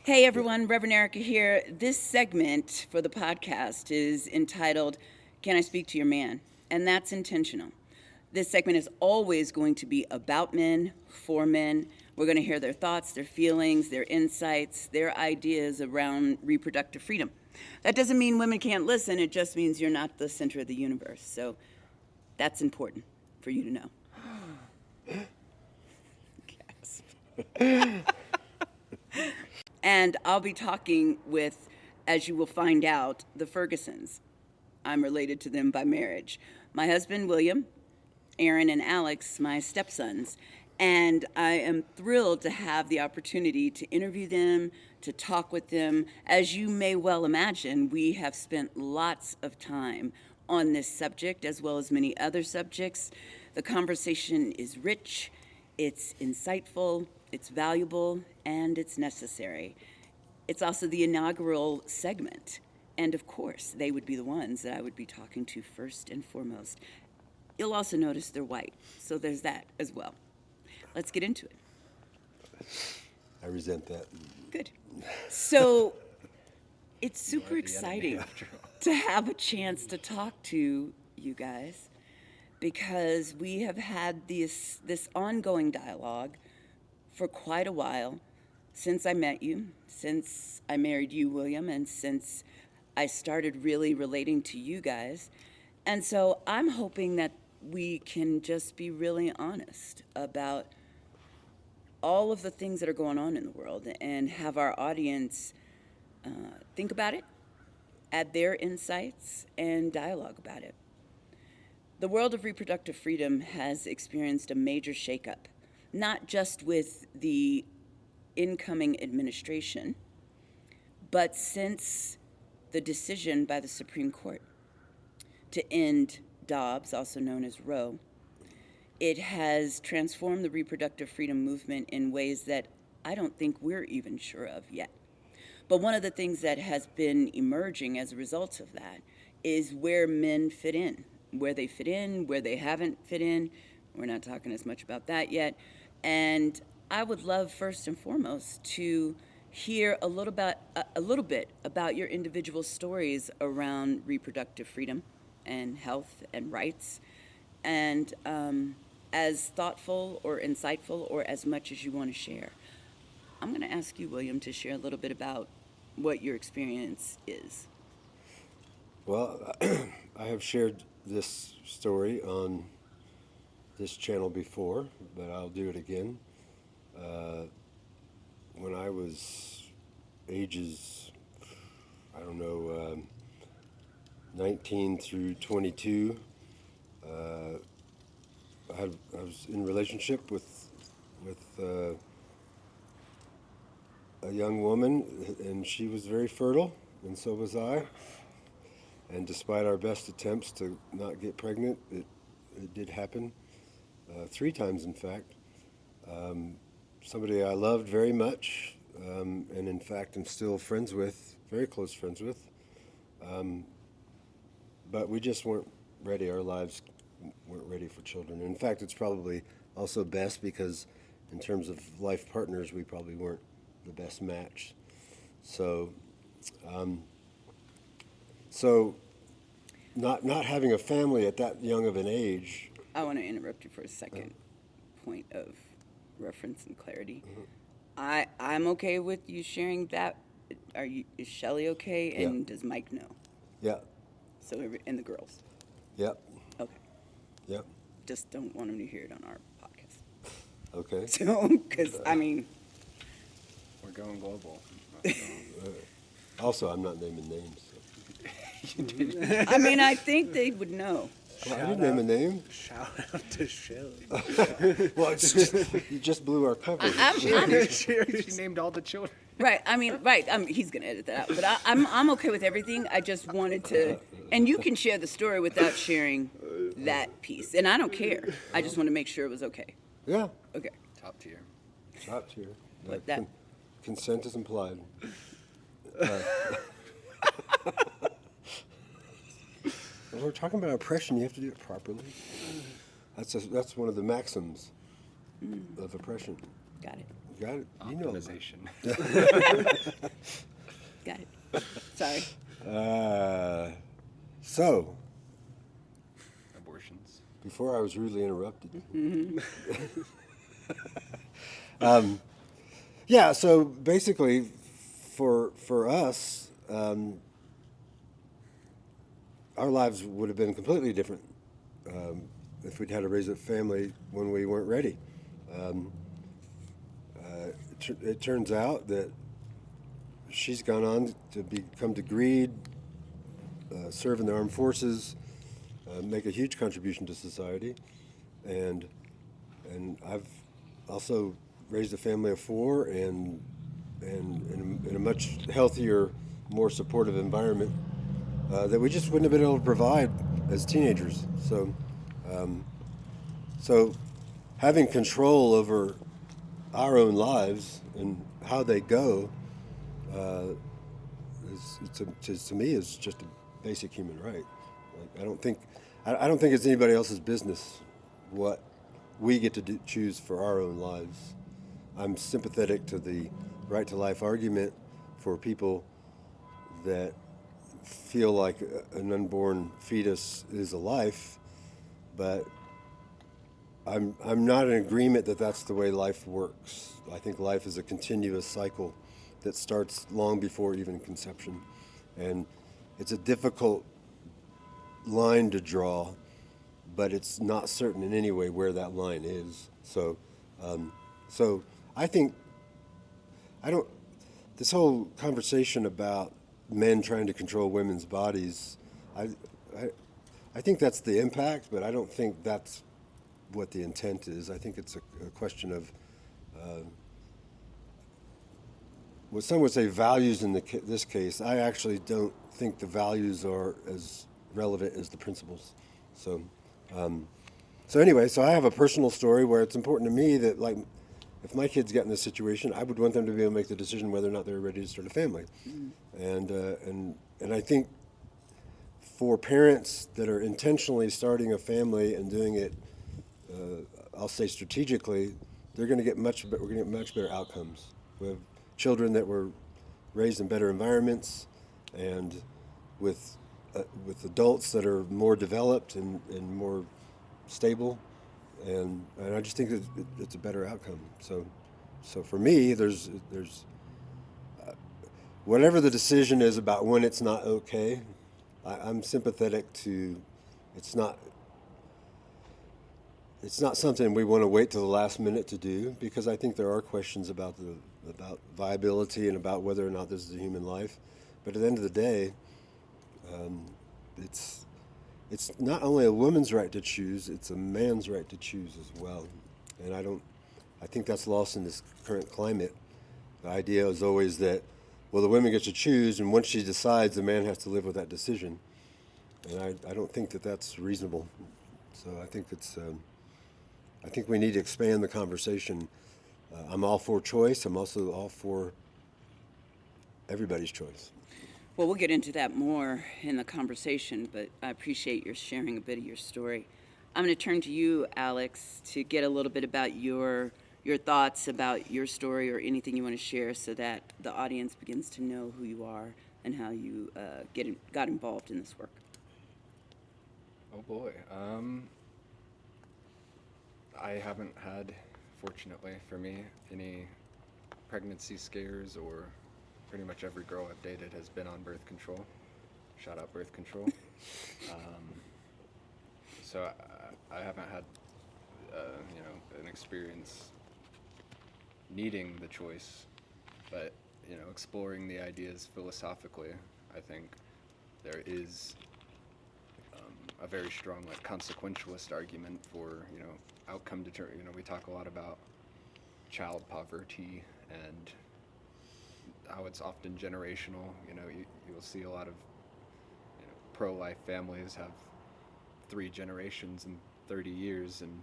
Hey everyone, Reverend Erica here. This segment for the podcast is entitled, Can I Speak to Your Man? And that's intentional. This segment is always going to be about men, for men. We're going to hear their thoughts, their feelings, their insights, their ideas around reproductive freedom. That doesn't mean women can't listen, it just means you're not the center of the universe. So that's important for you to know. Gasp. And I'll be talking with, as you will find out, the Fergusons. I'm related to them by marriage. My husband, William, Aaron, and Alex, my stepsons. And I am thrilled to have the opportunity to interview them, to talk with them. As you may well imagine, we have spent lots of time on this subject, as well as many other subjects. The conversation is rich, it's insightful, it's valuable, and it's necessary. It's also the inaugural segment. And of course, they would be the ones that I would be talking to first and foremost. You'll also notice they're white, so there's that as well. Let's get into it. I resent that. Good. So it's super exciting to have a chance to talk to you guys because we have had this ongoing dialogue for quite a while, since I met you, since I married you, William, and since I started really relating to you guys. And so I'm hoping that we can just be really honest about all of the things that are going on in the world and have our audience think about it, add their insights, and dialogue about it. The world of reproductive freedom has experienced a major shakeup, not just with the incoming administration, but since the decision by the Supreme Court to end Dobbs, also known as Roe. It has transformed the reproductive freedom movement in ways that I don't think we're even sure of yet. But one of the things that has been emerging as a result of that is where men fit in, where they fit in, where they haven't fit in. We're not talking as much about that yet. And I would love, first and foremost, to hear a little bit about your individual stories around reproductive freedom and health and rights, and as thoughtful or insightful or as much as you want to share. I'm going to ask you, William, to share a little bit about what your experience is. Well, I have shared this story on this channel before, but I'll do it again. When I was ages, 19 through 22, I was in a relationship with a young woman, and she was very fertile, and so was I. And despite our best attempts to not get pregnant, it did happen, 3 times in fact. Somebody I loved very much, and in fact am still friends with, very close friends with. But we just weren't ready. Our lives weren't ready for children. In fact, it's probably also best because in terms of life partners, we probably weren't the best match. So not having a family at that young of an age. I want to interrupt you for a second. Point of reference and clarity. Mm-hmm. I'm okay with you sharing that. Is Shelley okay? Yeah. And does Mike know? Yeah. So and the girls. Yep. Okay. Yep. Just don't want them to hear it on our podcast. Okay. So, because we're going global. Also, I'm not naming names. So. I think they would know. Well, I didn't name a name. Shout out to Shelley. Well, you just blew our cover. She named all the children. Right. He's gonna edit that out. But I'm okay with everything. I just wanted to, and you can share the story without sharing that piece, and I don't care. I just want to make sure it was okay. Yeah. Okay. Top tier. Top tier. Like that. Consent is implied. When we're talking about oppression, you have to do it properly. That's one of the maxims of oppression. Got it. got it. You know about it. Optimization. Got it. Sorry. So, Abortions. before I was rudely interrupted. Yeah, so basically, for us, our lives would have been completely different if we'd had to raise a family when we weren't ready. It turns out that she's gone on to become degreed, serve in the armed forces, make a huge contribution to society, and I've also raised a family of 4 and in a much healthier, more supportive environment that we just wouldn't have been able to provide as teenagers. So having control over our own lives and how they go to me is just a basic human right. Like, I don't think it's anybody else's business what we get to choose for our own lives. I'm sympathetic to the right to life argument for people that feel like an unborn fetus is a life, but I'm not in agreement that that's the way life works. I think life is a continuous cycle that starts long before even conception, and it's a difficult line to draw, but it's not certain in any way where that line is. So I think this whole conversation about men trying to control women's bodies, I think that's the impact, but I don't think that's what the intent is. I think it's a question of what some would say values in this case. I actually don't think the values are as relevant as the principles. So anyway, so I have a personal story where it's important to me that, like, if my kids get in this situation, I would want them to be able to make the decision whether or not they're ready to start a family. And I think for parents that are intentionally starting a family and doing it, I'll say strategically, we're going to get much better outcomes. We have children that were raised in better environments and with adults that are more developed and more stable, and I just think that it's a better outcome. So for me, there's whatever the decision is about when it's not okay, I'm sympathetic to. It's not something we want to wait till the last minute to do, because I think there are questions about viability and about whether or not this is a human life. But at the end of the day, it's not only a woman's right to choose; it's a man's right to choose as well. And I think that's lost in this current climate. The idea is always that, well, the woman gets to choose, and once she decides, the man has to live with that decision. And I don't think that that's reasonable. So I think we need to expand the conversation. I'm all for choice. I'm also all for everybody's choice. Well, we'll get into that more in the conversation, but I appreciate your sharing a bit of your story. I'm going to turn to you, Alex, to get a little bit about your thoughts about your story or anything you want to share, so that the audience begins to know who you are and how you got involved in this work. Oh boy. I haven't had, fortunately for me, any pregnancy scares, or pretty much every girl I've dated has been on birth control. Shout out birth control. So I haven't had, an experience needing the choice, but, exploring the ideas philosophically, I think there is a very strong, consequentialist argument for, outcome we talk a lot about child poverty and how it's often generational. You'll see a lot of pro-life families have 3 generations in 30 years, and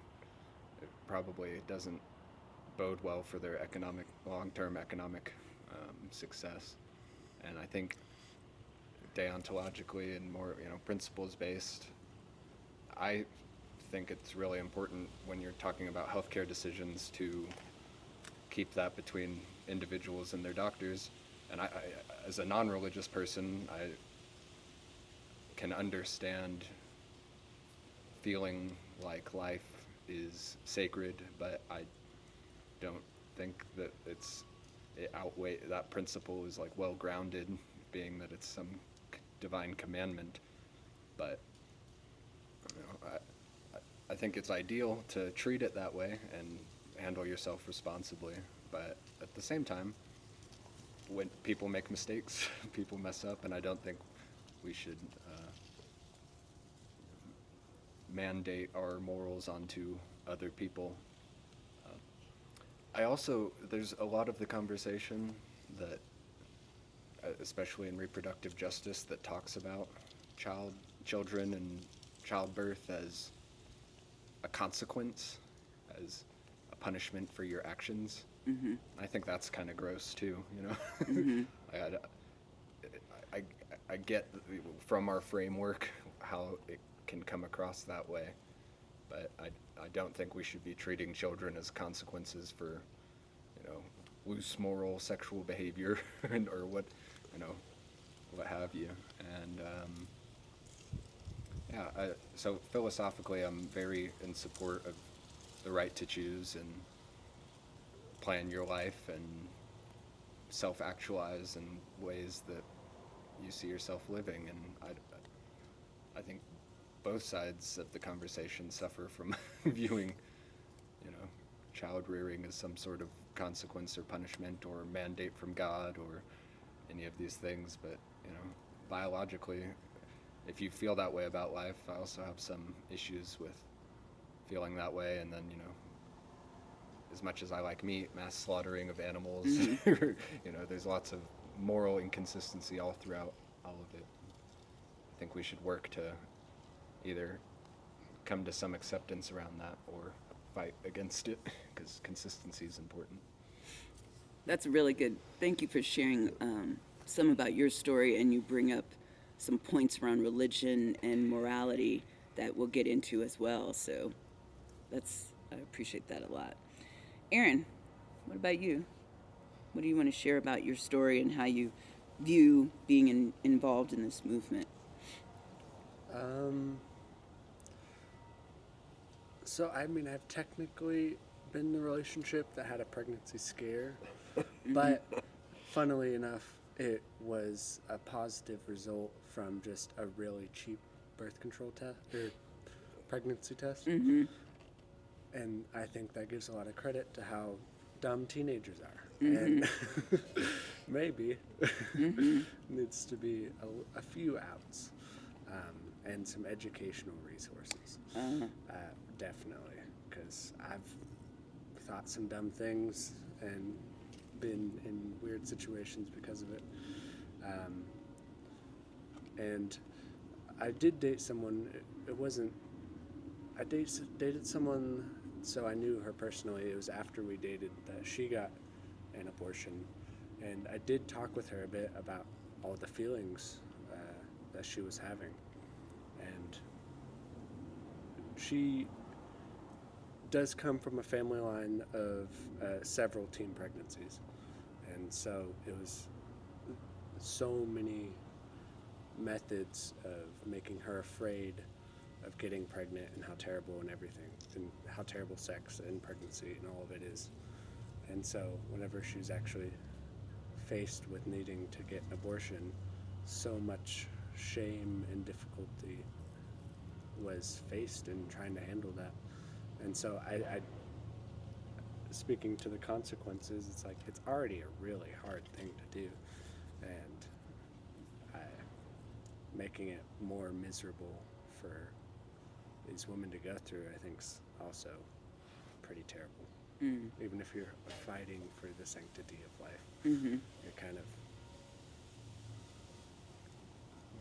it probably doesn't bode well for their long-term economic success. And I think deontologically and more principles based, I think it's really important when you're talking about healthcare decisions to keep that between individuals and their doctors. And I as a non-religious person, I can understand feeling like life is sacred, but I don't think that that principle is like well grounded, being that it's some divine commandment. But you know, I think it's ideal to treat it that way and handle yourself responsibly. But at the same time, when people make mistakes, people mess up, and I don't think we should mandate our morals onto other people. There's a lot of the conversation that, especially in reproductive justice, that talks about children and childbirth as a consequence, as a punishment for your actions. Mm-hmm. I think that's kind of gross too, you know. Mm-hmm. I get from our framework how it can come across that way, but I don't think we should be treating children as consequences for, you know, loose moral sexual behavior or what, you know, what have you. And so philosophically, I'm very in support of the right to choose and plan your life and self-actualize in ways that you see yourself living. And I think both sides of the conversation suffer from viewing, you know, child rearing as some sort of consequence or punishment or mandate from God or any of these things. But, you know, biologically, if you feel that way about life, I also have some issues with feeling that way. And then, you know, as much as I like meat, mass slaughtering of animals, Mm-hmm. you know, there's lots of moral inconsistency all throughout all of it. I think we should work to either come to some acceptance around that or fight against it, because consistency is important. That's really good. Thank you for sharing some about your story, and you bring up some points around religion and morality that we'll get into as well. So I appreciate that a lot. Aaron, what about you? What do you want to share about your story and how you view being involved in this movement? So, I mean, I've technically been in the relationship that had a pregnancy scare, but funnily enough, it was a positive result from just a really cheap birth control test or pregnancy test. Mm-hmm. And I think that gives a lot of credit to how dumb teenagers are. Mm-hmm. And maybe needs to be a few outs and some educational resources. Definitely, because I've thought some dumb things and been in weird situations because of it. And I did date someone. It wasn't. I dated someone, so I knew her personally. It was after we dated that she got an abortion, and I did talk with her a bit about all the feelings that she was having, and she does come from a family line of several teen pregnancies, and so it was so many methods of making her afraid of getting pregnant and how terrible and everything, and how terrible sex and pregnancy and all of it is. And so whenever she was actually faced with needing to get an abortion, so much shame and difficulty was faced in trying to handle that. And so I speaking to the consequences, it's like it's already a really hard thing to do, and making it more miserable for these women to go through, I think, is also pretty terrible. Even if you're fighting for the sanctity of life, you're kind of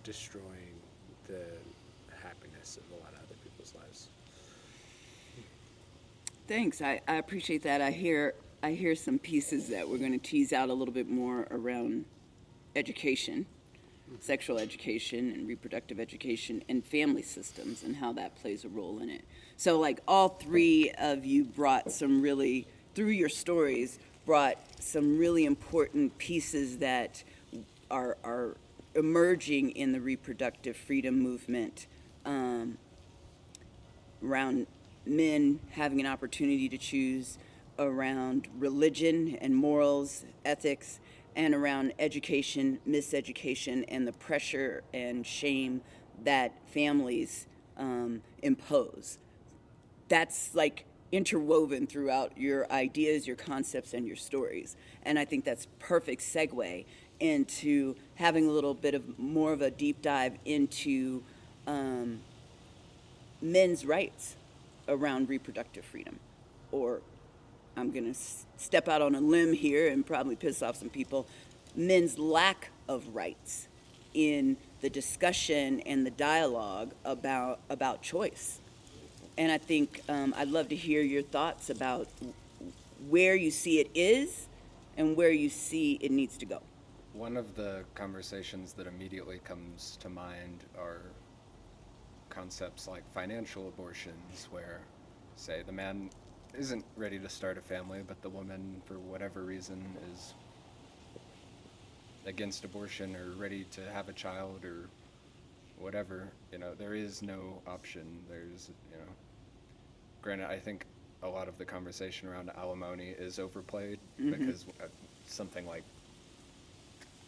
destroying the happiness of a lot of other people's lives. Thanks. I appreciate that. I hear some pieces that we're going to tease out a little bit more around education, sexual education and reproductive education and family systems and how that plays a role in it. So like all three of you brought some really, through your stories, brought some really important pieces that are emerging in the reproductive freedom movement, around men having an opportunity to choose, around religion and morals, ethics, and around education, miseducation, and the pressure and shame that families impose. That's like interwoven throughout your ideas, your concepts, and your stories. And I think that's perfect segue into having a little bit of more of a deep dive into men's rights around reproductive freedom. Or I'm going to step out on a limb here and probably piss off some people, men's lack of rights in the discussion and the dialogue about choice. And I think I'd love to hear your thoughts about where you see it is and where you see it needs to go. One of the conversations that immediately comes to mind are concepts like financial abortions, where, say, the man isn't ready to start a family, but the woman, for whatever reason, is against abortion or ready to have a child or whatever. There is no option. There's, granted, I think a lot of the conversation around alimony is overplayed because something like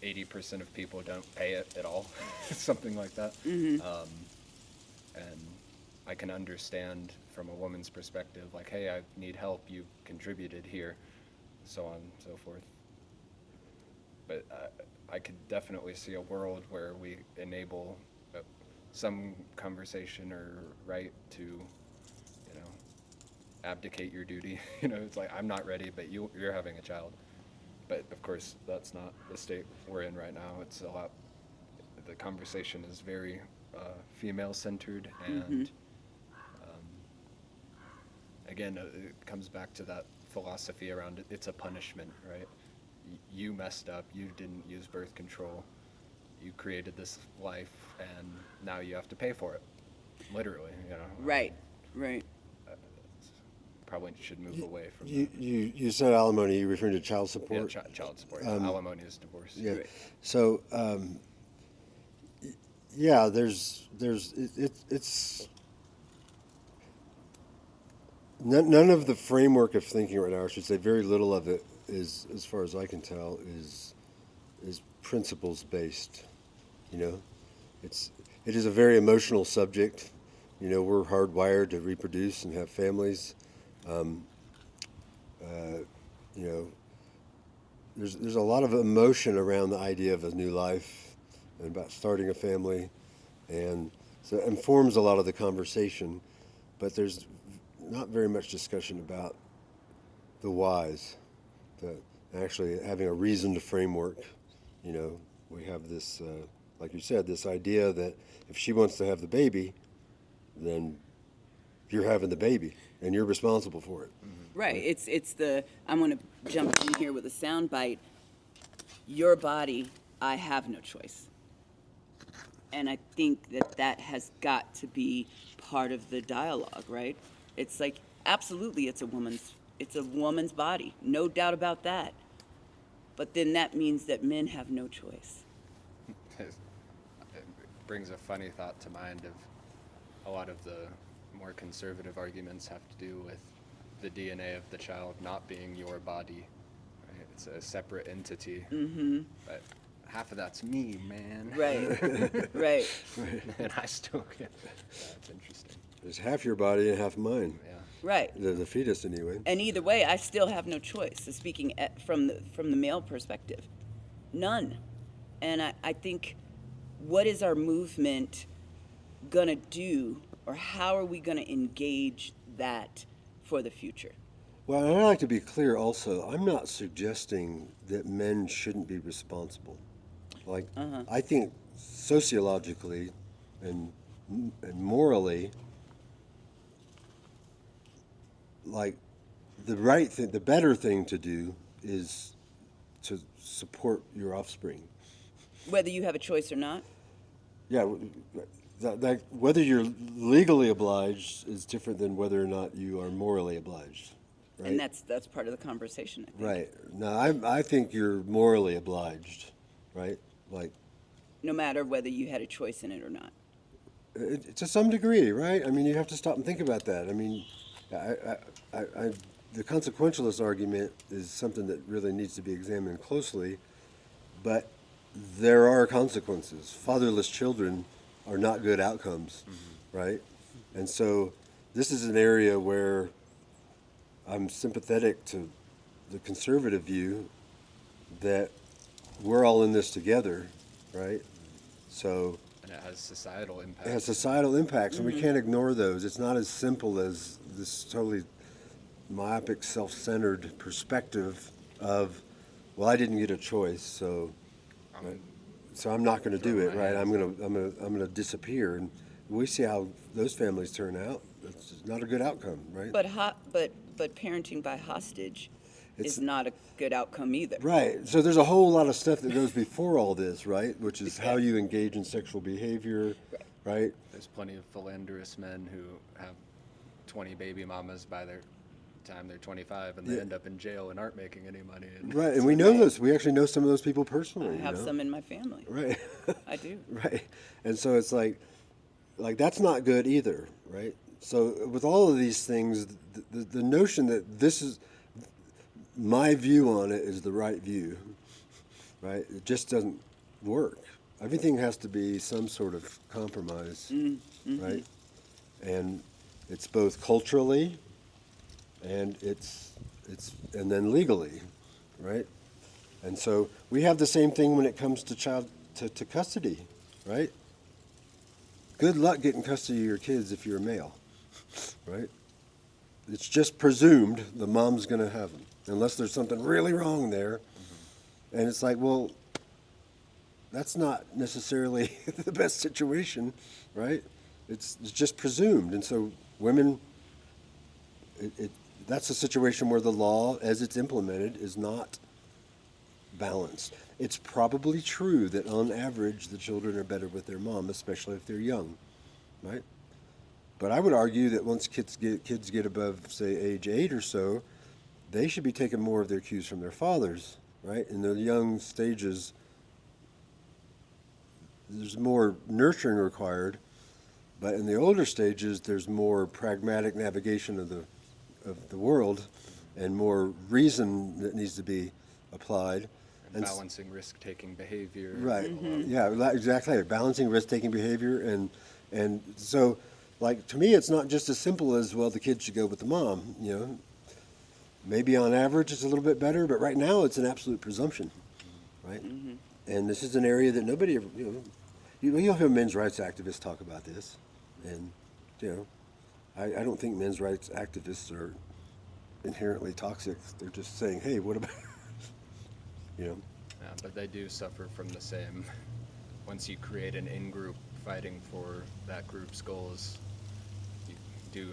80% of people don't pay it at all, something like that. And I can understand from a woman's perspective, like, hey, I need help, you've contributed here, so on and so forth. But I could definitely see a world where we enable some conversation or right to, abdicate your duty. It's like, I'm not ready, but you're having a child. But of course, that's not the state we're in right now. It's a lot, the conversation is very female-centered, and again, it comes back to that philosophy around it's a punishment, right? You messed up, you didn't use birth control, you created this life, and now you have to pay for it, literally, Right. Probably should move away from You said alimony, you're referring to child support? Yeah, child support. Alimony is divorce. Yeah. Right. So, yeah, it's none of the framework of thinking right now, I should say, very little of it is, as far as I can tell, is principles based. It is a very emotional subject. We're hardwired to reproduce and have families. There's a lot of emotion around the idea of a new life and about starting a family, and so it informs a lot of the conversation, but there's not very much discussion about the whys, actually having a reasoned framework. We have this, like you said, this idea that if she wants to have the baby, then you're having the baby and you're responsible for it. Right. It's the, I'm going to jump in here with a sound bite. Your body, I have no choice. And I think that has got to be part of the dialogue, right? It's like, absolutely, it's a woman's body, no doubt about that. But then that means that men have no choice. It brings a funny thought to mind of a lot of the more conservative arguments have to do with the DNA of the child not being your body. Right? It's a separate entity. But half of that's me, man. Right. Right. And I still get that's interesting. It's half your body and half mine. Yeah. Right. The fetus, anyway. And either way, I still have no choice. So speaking from the male perspective, none. And I think, what is our movement gonna do, or how are we gonna engage that for the future? Well, and I'd like to be clear also, I'm not suggesting that men shouldn't be responsible. Like, I think sociologically and morally, like, the right thing, the better thing to do is to support your offspring. Whether you have a choice or not? Yeah, that whether you're legally obliged is different than whether or not you are morally obliged. right? And that's part of the conversation, I think. Right. Now, I think you're morally obliged, right? Like, No matter whether you had a choice in it or not. to some degree, right? I mean, you have to stop and think about that. I mean, the consequentialist argument is something that really needs to be examined closely, but there are consequences. Fatherless children are not good outcomes, right? And so this is an area where I'm sympathetic to the conservative view that we're all in this together, right? So And it has societal impacts. it has societal impacts, and we can't ignore those. It's not as simple as this totally myopic, self-centered perspective of, well, I didn't get a choice, so I'm not going to do it, throwing my right? hands I'm going to disappear, and we see how those families turn out. It's not a good outcome, right? But parenting by hostage is not a good outcome either. Right. So there's a whole lot of stuff that goes before all this, right? Which is how you engage in sexual behavior, right? There's plenty of philanderous men who have 20 baby mamas by their time they're 25, and they end up in jail and aren't making any money. And Right. And we know those. We actually know some of those people personally. I have you know? some in my family. Right. I do. Right. And so it's like that's not good either, right? So with all of these things, the notion that this is my view on it is the right view, right? It just doesn't work. Everything has to be some sort of compromise, right? And it's both culturally and and then legally, right? And so we have the same thing when it comes to child to custody, right? Good luck getting custody of your kids if you're a male, right? It's just presumed the mom's going to have them, unless there's something really wrong there. And it's like, well, that's not necessarily the best situation, right? It's just presumed. And so women, that's a situation where the law, as it's implemented, is not balanced. It's probably true that on average the children are better with their mom, especially if they're young, right? But I would argue that once kids get above, say, age 8 or so, they should be taking more of their cues from their fathers, right? In the young stages, there's more nurturing required, but in the older stages, there's more pragmatic navigation of the world, and more reason that needs to be applied. and balancing risk-taking behavior. Right. Yeah, exactly. Balancing risk-taking behavior, and so, like, to me, it's not just as simple as, well, the kid should go with the mom. You know, maybe on average it's a little bit better, but right now it's an absolute presumption, right? And this is an area that nobody ever, you'll hear men's rights activists talk about this, and I don't think men's rights activists are inherently toxic. They're just saying, hey, what about, Yeah, but they do suffer from the same. Once you create an in-group fighting for that group's goals, you do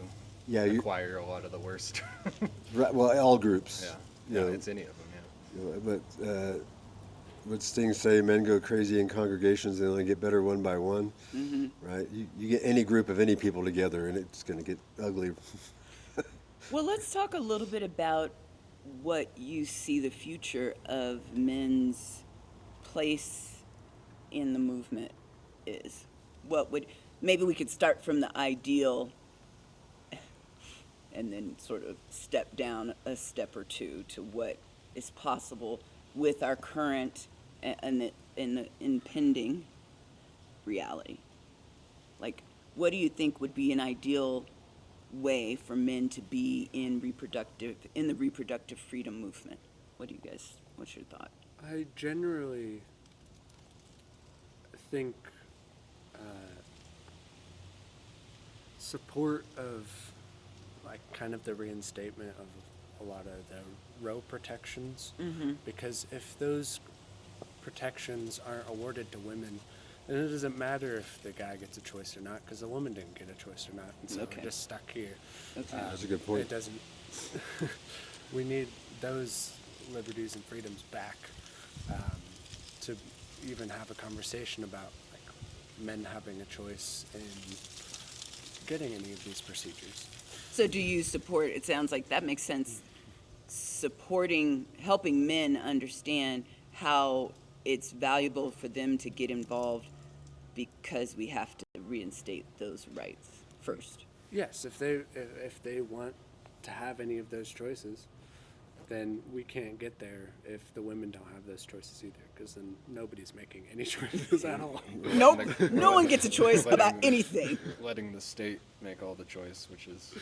acquire a lot of the worst. right, well, all groups. Yeah, you know, it's any of them, but what Sting say, men go crazy in congregations, they only get better one by one, right? You get any group of any people together, and it's going to get ugly. Well, let's talk a little bit about what you see the future of men's place in the movement is. Maybe we could start from the ideal and then sort of step down a step or two to what is possible with our current and the impending reality. Like, what do you think would be an ideal way for men to be in the reproductive freedom movement? What's your thought? I generally think support of like kind of the reinstatement of a lot of the row protections, because if those protections aren't awarded to women, then it doesn't matter if the guy gets a choice or not, because the woman didn't get a choice or not, and so we're just stuck here. Okay. That's a good point. It doesn't. We need those liberties and freedoms back to even have a conversation about like men having a choice in getting any of these procedures. So do you support, it sounds like that makes sense, helping men understand how it's valuable for them to get involved because we have to reinstate those rights first. Yes, if they want to have any of those choices, then we can't get there if the women don't have those choices either, because then nobody's making any choices at all. Nope, no one gets a choice letting about the- anything. Letting the state make all the choice, which is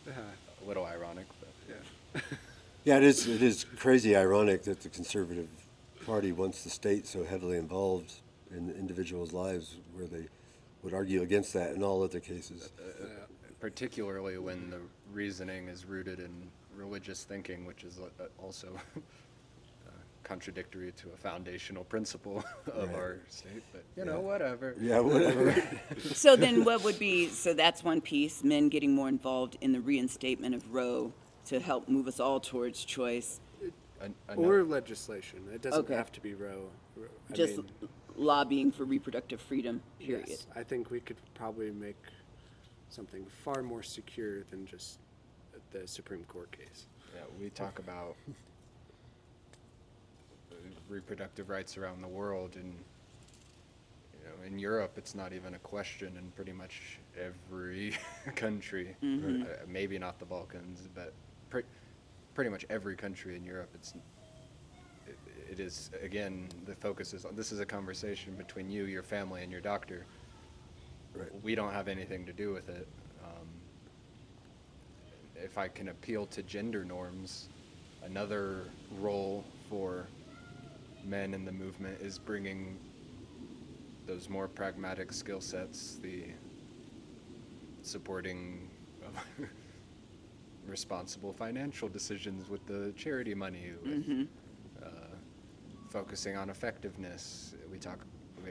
a little ironic, but Yeah. Yeah, it is crazy ironic that the Conservative Party wants the state so heavily involved in individuals' lives, where they would argue against that in all other cases. particularly when the reasoning is rooted in religious thinking, which is also contradictory to a foundational principle of Right. our state. But you know, whatever. Yeah, whatever. So then so that's one piece, men getting more involved in the reinstatement of Roe to help move us all towards choice. Or legislation. It doesn't Okay. have to be Roe. I Just mean, lobbying for reproductive freedom, period. yes, I think we could probably make something far more secure than just the Supreme Court case. Yeah, we talk about reproductive rights around the world, and you know, in Europe, it's not even a question in pretty much every country. Maybe not the Balkans, but pretty much every country in Europe. It is, again, the focus is on, this is a conversation between you, your family, and your doctor. Right. We don't have anything to do with it. If I can appeal to gender norms, another role for men in the movement is bringing those more pragmatic skill sets, the supporting of responsible financial decisions with the charity money, with focusing on effectiveness. We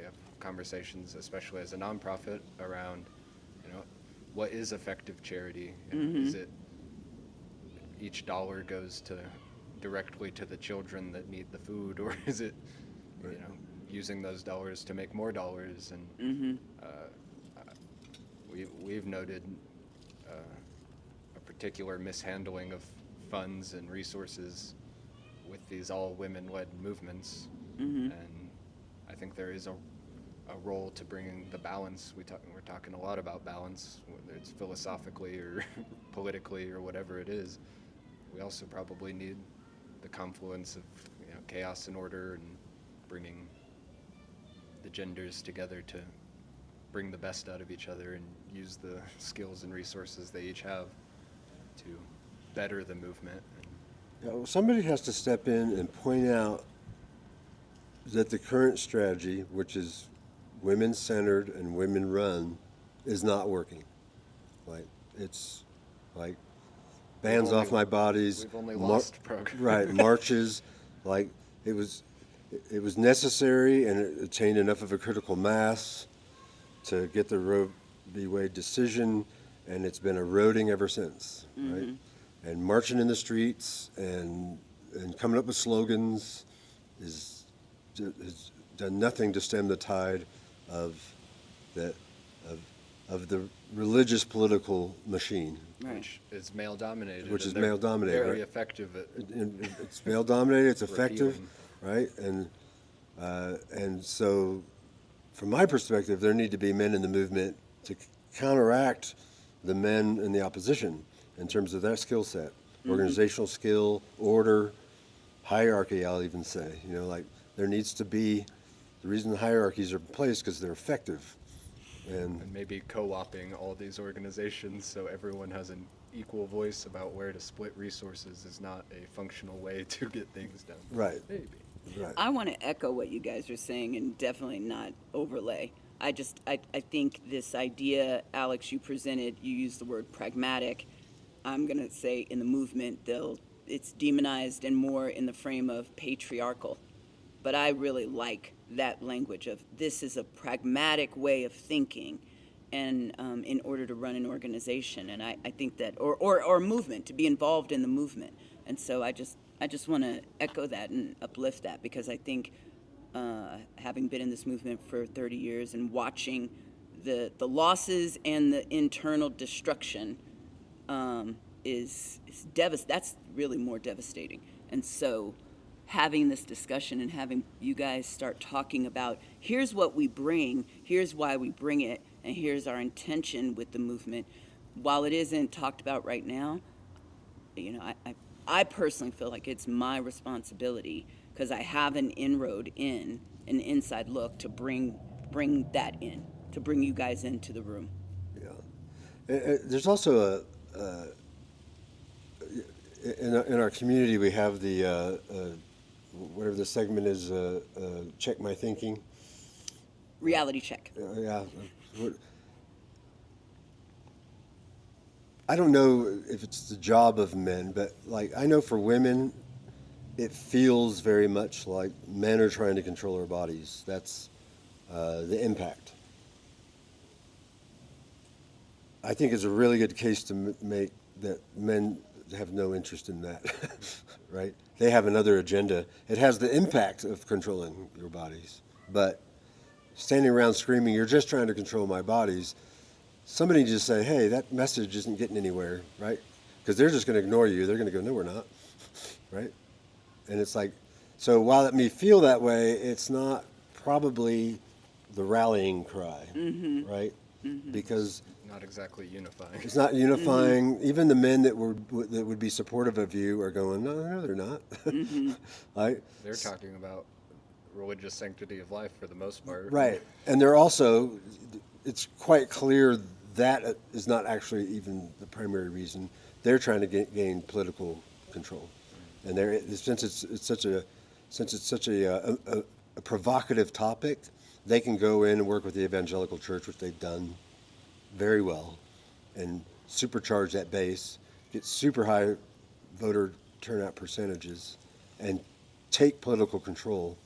have conversations, especially as a nonprofit, around, you know, what is effective charity? Is it each dollar goes directly to the children that need the food, or is it, you know, using those dollars to make more dollars? And we've noted a particular mishandling of funds and resources with these all women-led movements, and I think there is a role to bringing the balance. We're talking a lot about balance, whether it's philosophically or politically or whatever it is. We also probably need the confluence of, you know, chaos and order, and bringing the genders together to bring the best out of each other and use the skills and resources they each have to better the movement. Yeah, well, somebody has to step in and point out that the current strategy, which is women-centered and women-run, is not working. Like, it's like bands off my bodies. We've only lost progress. Right, marches. Like, it was necessary, and it attained enough of a critical mass to get the Roe v. Wade decision, and it's been eroding ever since, right? And marching in the streets and coming up with slogans has done nothing to stem the tide of the religious political machine. Right. Which is male dominated. Which is and they're male-dominated, Very right? effective at It's male dominated. It's effective, Repealing. right? And so, from my perspective, there need to be men in the movement to counteract the men in the opposition in terms of their skill set, organizational skill, order, hierarchy. I'll even say, you know, like there needs to be the reason the hierarchies are in place because they're effective, and maybe co-opting all these organizations so everyone has an equal voice about where to split resources is not a functional way to get things done. right, Maybe. right. I want to echo what you guys are saying and definitely not overlay. I think this idea, Alex, you presented, you used the word pragmatic. I'm going to say in the movement, it's demonized and more in the frame of patriarchal. But I really like that language of this is a pragmatic way of thinking, and in order to run an organization. And I think that, or a movement, to be involved in the movement. And so I just want to echo that and uplift that, because I think having been in this movement for 30 years and watching the losses and the internal destruction that's really more devastating. And so having this discussion and having you guys start talking about here's what we bring, here's why we bring it, and here's our intention with the movement, while it isn't talked about right now, you know, I personally feel like it's my responsibility because I have an inroad in an inside look to bring that in, to bring you guys into the room. There's also in our community we have the whatever the segment is, check my thinking. Reality check. Yeah. I don't know if it's the job of men, but like I know for women, it feels very much like men are trying to control our bodies. That's the impact. I think it's a really good case to make that men have no interest in that, right? They have another agenda. It has the impact of controlling your bodies, but standing around screaming, "You're just trying to control my bodies." Somebody just say, "Hey, that message isn't getting anywhere," right? Because they're just going to ignore you. They're going to go, "No, we're not," right? And it's like, so while it may feel that way, it's not probably the rallying cry, right? Because Not exactly unifying. it's not unifying. Even the men that would be supportive of you are going, no, they're not. Right? They're talking about religious sanctity of life for the most part. Right. And they're also, it's quite clear that is not actually even the primary reason. They're trying to gain political control, and since it's such a provocative topic, they can go in and work with the evangelical church, which they've done very well, and supercharge that base, get super high voter turnout percentages, and take political control,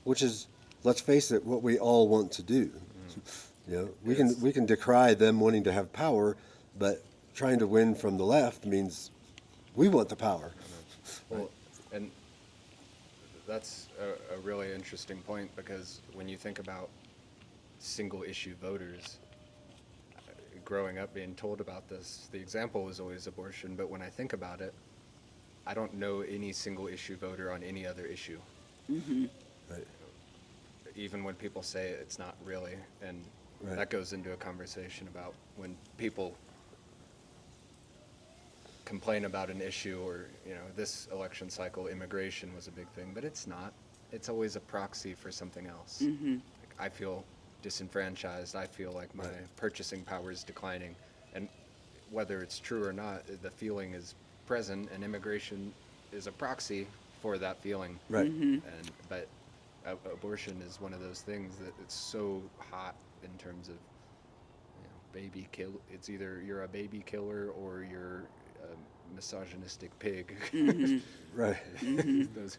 which is, let's face it, what we all want to do. You know, we can decry them wanting to have power, but trying to win from the left means we want the power. Well, and that's a really interesting point, because when you think about single issue voters, growing up being told about this, the example was always abortion, but when I think about it, I don't know any single issue voter on any other issue. Right. Even when people say it's not really, and Right. that goes into a conversation about when people complain about an issue, or, you know, this election cycle, immigration was a big thing, but it's not. It's always a proxy for something else. Like, I feel disenfranchised. I feel like my purchasing power is declining, and whether it's true or not, the feeling is present, and immigration is a proxy for that feeling. Right. But abortion is one of those things that it's so hot in terms of, you know, baby kill. It's either you're a baby killer or you're a misogynistic pig. Right. Those,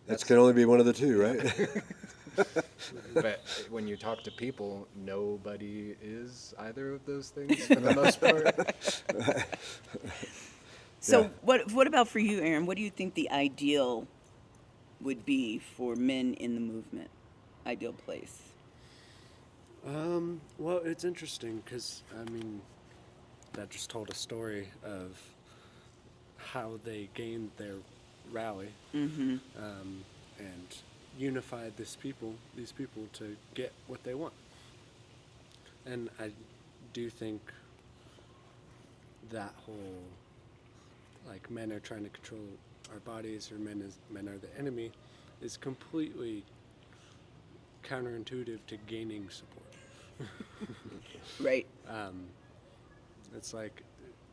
That can only be one of the two, right? but when you talk to people, nobody is either of those things for the most part. So Yeah. what about for you, Aaron? What do you think the ideal would be for men in the movement? Ideal place? Well, it's interesting because, I mean, that just told a story of how they gained their rally and unified these people to get what they want. And I do think that whole, like, men are trying to control our bodies, or men are the enemy, is completely counterintuitive to gaining support. Right. It's like,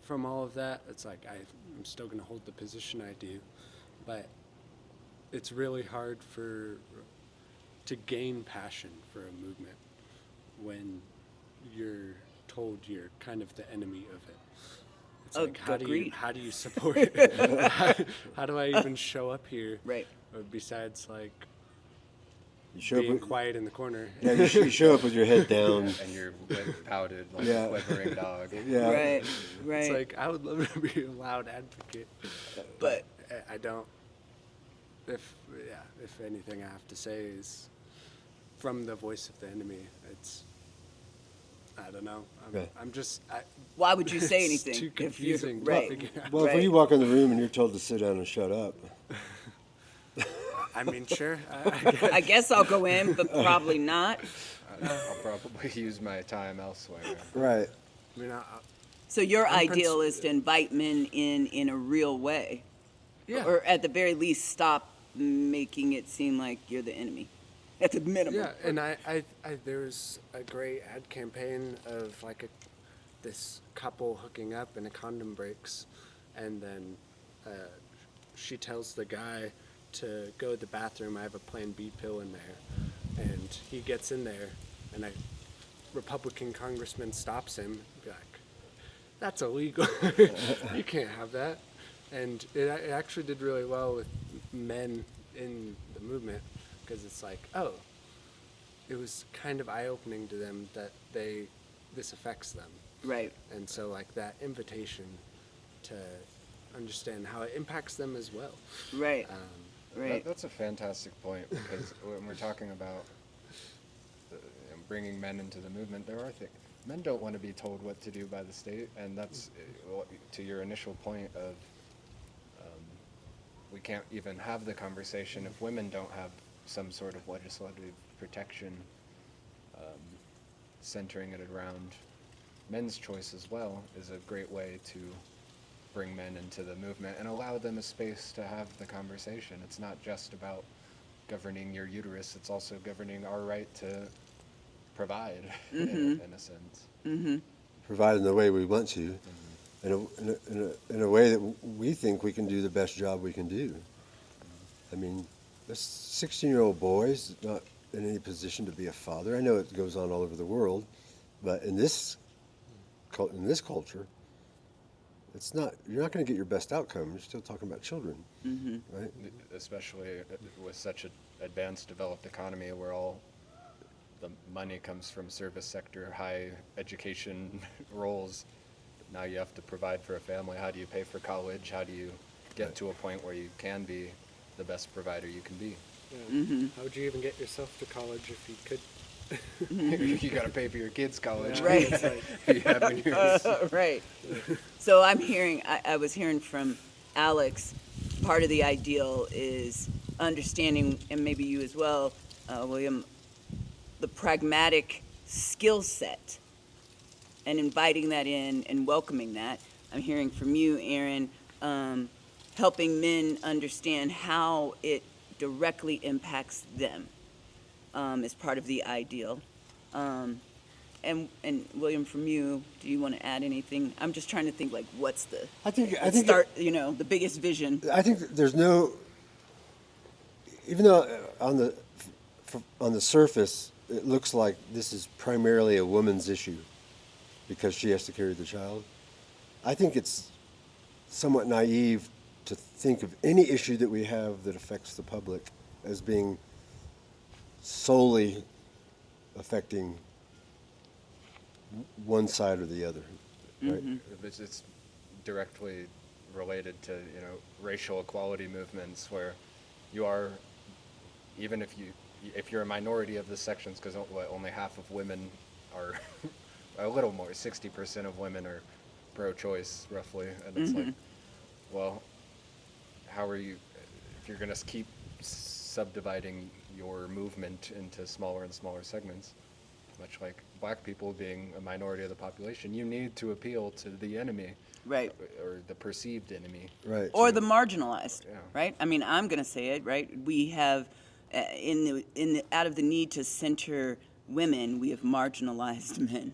from all of that, it's like I'm still going to hold the position I do, but it's really hard to gain passion for a movement when you're told you're kind of the enemy of it. It's like, Agreed. how do you support it? how do I even show up here? Right. Besides, like, You show being up, quiet in the corner. yeah, you show up with your head down. And you're pouted like Yeah. a quivering dog. Yeah. Right. Right. It's like, I would love to be a loud advocate, but I don't. If anything I have to say is from the voice of the enemy, it's I don't know. Okay. I'm just. Why would you say It's anything? too if you're- confusing to right. figure out. Well, if Right. you walk in the room and you're told to sit down and shut up, I mean, sure. I guess. I guess I'll go in, but probably not. I'll probably use my time elsewhere. right? I mean, So your I'm ideal is to invite men in a real way, yeah. or at the very least, stop making it seem like you're the enemy. At the minimum. Yeah, and there's a great ad campaign of like this couple hooking up and a condom breaks, and then she tells the guy to go to the bathroom. I have a Plan B pill in there, and he gets in there, and a Republican congressman stops him. Like, that's illegal. You can't have that. And it actually did really well with men in the movement, because it's like, oh, it was kind of eye-opening to them that this affects them. Right. And so like that invitation to understand how it impacts them as well. Right. Right. That's a fantastic point, because when we're talking about bringing men into the movement, there are things. Men don't want to be told what to do by the state, and that's to your initial point of we can't even have the conversation if women don't have some sort of legislative protection centering it around men's choice as well is a great way to bring men into the movement and allow them a space to have the conversation. It's not just about governing your uterus, it's also governing our right to provide in a sense. Provide in the way we want to, in a way that we think we can do the best job we can do. I mean, this 16-year-old boy is not in any position to be a father. I know it goes on all over the world, but in this culture, it's not. You're not going to get your best outcome. You're still talking about children, right? Especially with such an advanced, developed economy where all the money comes from service sector, high education roles. Now you have to provide for a family. How do you pay for college? How do you get to a point where you can be the best provider you can be? Yeah. How would you even get yourself to college if you could? You got to pay for your kids' college. Yeah. Right. It's like, You have yours. Right. So I'm hearing, I was hearing from Alex, part of the ideal is understanding, and maybe you as well, William, the pragmatic skill set and inviting that in and welcoming that. I'm hearing from you, Aaron, helping men understand how it directly impacts them as part of the ideal. And William, from you, do you want to add anything? I'm just trying to think, like, what's the I think the biggest vision. I think that there's no, even though on the surface it looks like this is primarily a woman's issue because she has to carry the child. I think it's somewhat naive to think of any issue that we have that affects the public as being solely affecting one side or the other, right? It's directly related to racial equality movements where you are, even if you're a minority of the sections, because only half of women are a little more, 60% of women are pro-choice roughly, and it's like, well, how are you, if you're going to keep subdividing your movement into smaller and smaller segments, much like black people being a minority of the population, you need to appeal to the enemy, Right. or the perceived enemy. Right. Or the marginalized, Yeah. right? I mean, I'm going to say it, right? We have, out of the need to center women, we have marginalized men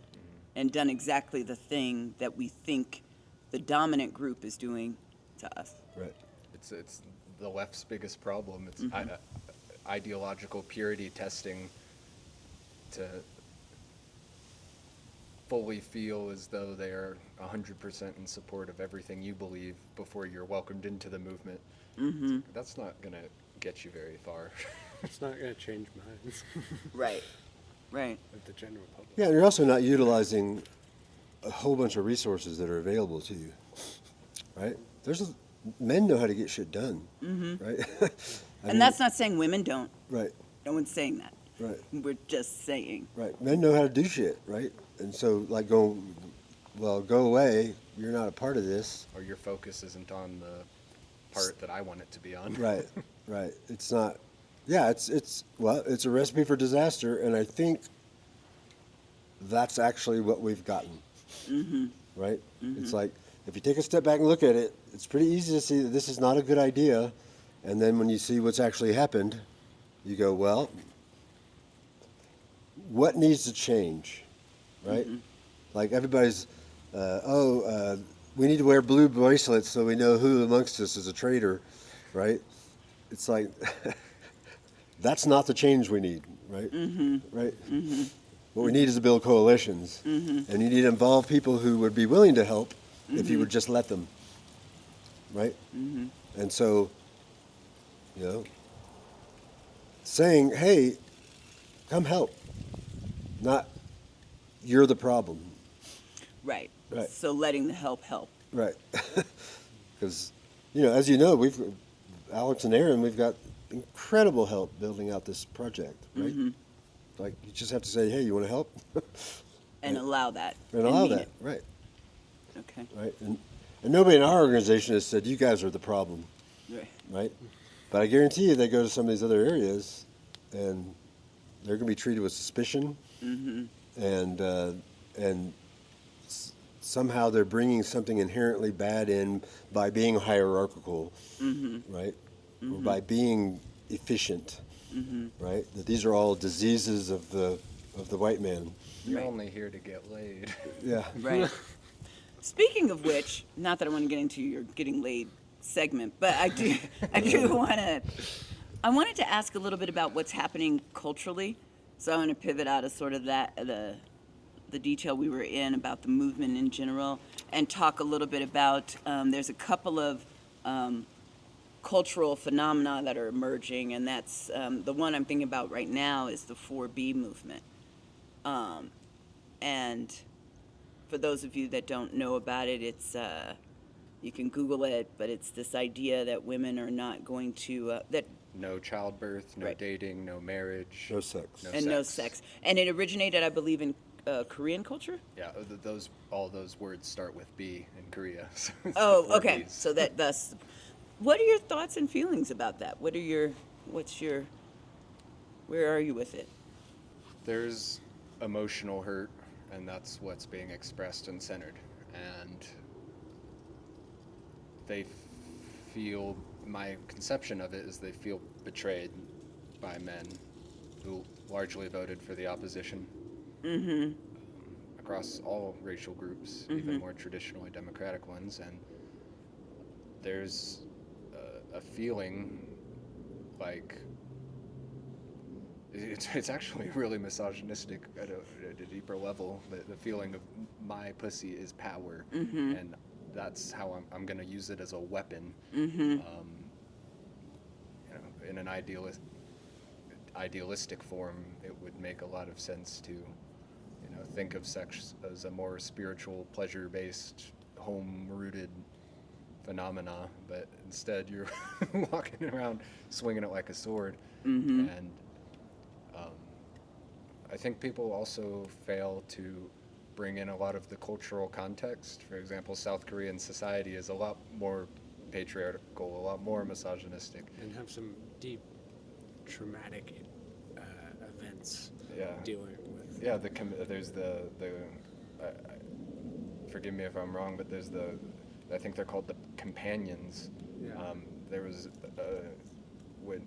and done exactly the thing that we think the dominant group is doing to us. Right. It's the left's biggest problem. It's ideological purity testing to fully feel as though they are 100% in support of everything you believe before you're welcomed into the movement. That's not going to get you very far. it's not going to change minds Right. Right. of the general public. Yeah, and you're also not utilizing a whole bunch of resources that are available to you, right? Men know how to get shit done, right? And that's not saying women don't. Right, No one's saying that. right, We're just saying. right. Men know how to do shit, right? and so like go away. You're not a part of this. Or your focus isn't on the part that I want it to be on. Right, right. It's not. Yeah, it's a recipe for disaster, and I think that's actually what we've gotten. Right? It's like if you take a step back and look at it, it's pretty easy to see that this is not a good idea, and then when you see what's actually happened, you go, well, what needs to change, right? Like everybody's, we need to wear blue bracelets so we know who amongst us is a traitor, right? It's like that's not the change we need, right? Right. What we need is to build coalitions, and you need to involve people who would be willing to help if you would just let them, right? And so, saying, "Hey, come help," not "You're the problem." Right. Right. So letting the help. Right. Because, as you know, Alex and Aaron, we've got incredible help building out this project, right? Like, you just have to say, hey, you want to help? And allow that. And allow mean that, it. right. Okay. Right. And nobody in our organization has said, you guys are the problem, Right. right? But I guarantee you they go to some of these other areas, and they're going to be treated with suspicion, and somehow they're bringing something inherently bad in by being hierarchical, right? Or by being efficient, right? That these are all diseases of the white man. You're Right. only here to get laid. Yeah. Right. Speaking of which, not that I want to get into your getting laid segment, but I wanted to ask a little bit about what's happening culturally. So I want to pivot out of sort of the detail we were in about the movement in general, and talk a little bit about there's a couple of cultural phenomena that are emerging, and that's the one I'm thinking about right now is the 4B movement. And for those of you that don't know about it, it's you can Google it, but it's this idea that women are not going to that No childbirth, no Right. dating, no marriage. No sex. no sex, and it originated, I believe, in Korean culture. Yeah, all those words start with B in Korea. So it's the Oh, four okay. Bs. So that's. What are your thoughts and feelings about that? Where are you with it? There's emotional hurt, and that's what's being expressed and centered. And they feel, my conception of it is they feel betrayed by men who largely voted for the opposition. Across all racial groups, even more traditionally democratic ones. And there's a feeling like it's actually really misogynistic at a deeper level. The feeling of my pussy is power, and that's how I'm going to use it as a weapon. In an idealistic form, it would make a lot of sense to think of sex as a more spiritual, pleasure-based, home-rooted phenomena, but instead you're walking around swinging it like a sword. And I think people also fail to bring in a lot of the cultural context. For example, South Korean society is a lot more patriarchal, a lot more misogynistic. And have some deep traumatic events dealing with. Yeah, there's the forgive me if I'm wrong, but there's I think they're called the companions. Yeah. There was when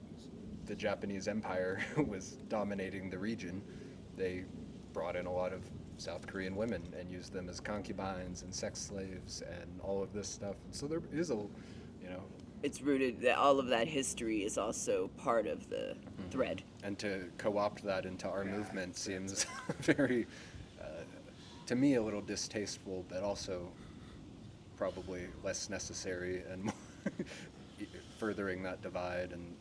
the Japanese Empire was dominating the region, they brought in a lot of South Korean women and used them as concubines and sex slaves and all of this stuff. And so there is It's rooted that all of that history is also part of the thread. and to co-opt that into our movement seems very, to me, a little distasteful, but also probably less necessary and more furthering that divide and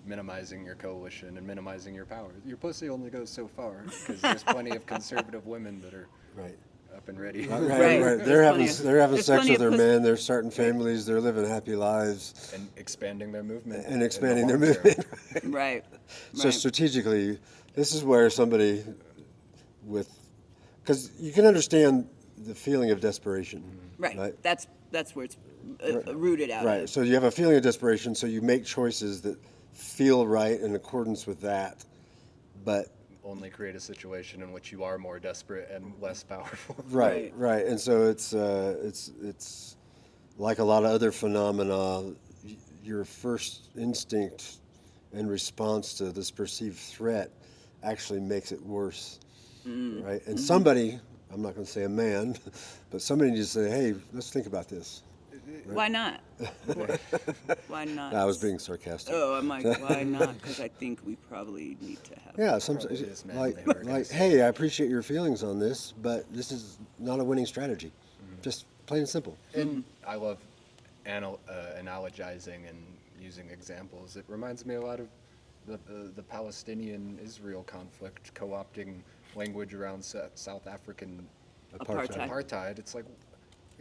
minimizing your coalition and minimizing your power. Your pussy only goes so far because there's plenty of conservative women that are Right. up and ready. Right. Right. They're having There's sex plenty with their of men. They're starting families. They're living happy lives And expanding their movement. and in the expanding their long term. movement. Right. So strategically, this is where somebody with because you can understand the feeling of desperation. Right. That's where it's rooted out Right. of. So you have a feeling of desperation, so you make choices that feel right in accordance with that, but Only create a situation in which you are more desperate and less powerful. right, right, and so it's like a lot of other phenomena. Your first instinct in response to this perceived threat actually makes it worse, right? And somebody, I'm not going to say a man, but somebody needs to say, "Hey, let's think about this." Why not? Why not? I was being sarcastic. Oh, I'm like, why not? Because I think we probably need to have. Yeah, Probably is manly, like, we're gonna like, say. hey, I appreciate your feelings on this, but this is not a winning strategy. Just plain and simple. And I love analogizing and using examples. It reminds me a lot of the Palestinian-Israel conflict, co-opting language around South African Apartheid. apartheid. It's like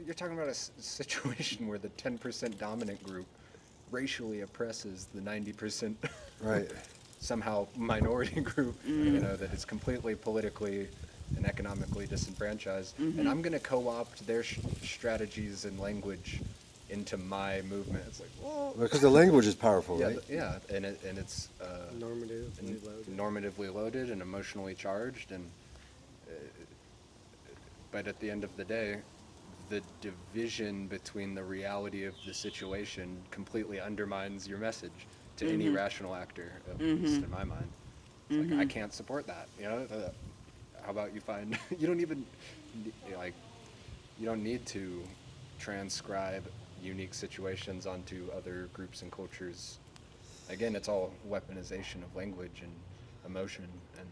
you're talking about a situation where the 10% dominant group racially oppresses the 90% Right. somehow minority group, you know, that is completely politically and economically disenfranchised. And I'm going to co-opt their strategies and language into my movement. It's like, well, Because the language is powerful, yeah, right? yeah, and it's Normatively loaded. normatively loaded and emotionally charged, and but at the end of the day, the division between the reality of the situation completely undermines your message to any rational actor, at least in my mind. It's like, I can't support that. You know, how about you find you don't even like you don't need to transcribe unique situations onto other groups and cultures. Again, it's all weaponization of language and emotion, and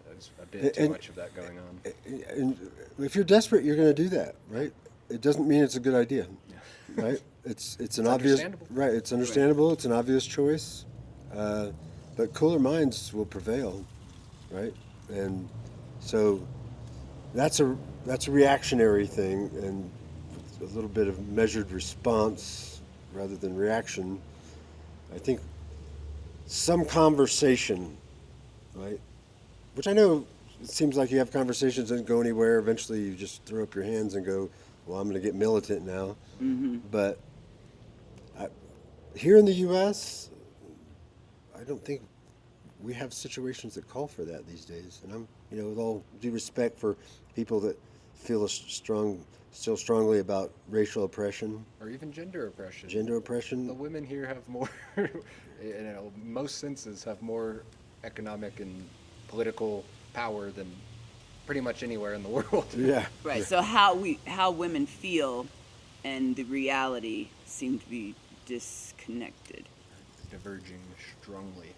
there's a bit too And- much of that going on. And if you're desperate, you're going to do that, right? It doesn't mean it's a good idea, right? It's an obvious, understandable. right? It's understandable. It's an obvious choice, but cooler minds will prevail, right? And so that's a reactionary thing, and a little bit of measured response rather than reaction. I think some conversation, right? Which I know it seems like you have conversations that don't go anywhere. Eventually, you just throw up your hands and go, "Well, I'm going to get militant now." But here in the U.S., I don't think we have situations that call for that these days. And I'm, with all due respect for people that feel still strongly about racial oppression, Or even gender oppression. gender The oppression. women here have more, most senses have more economic and political power than pretty much anywhere in the world. Yeah. Right. So how women feel and the reality seem to be disconnected. Diverging strongly.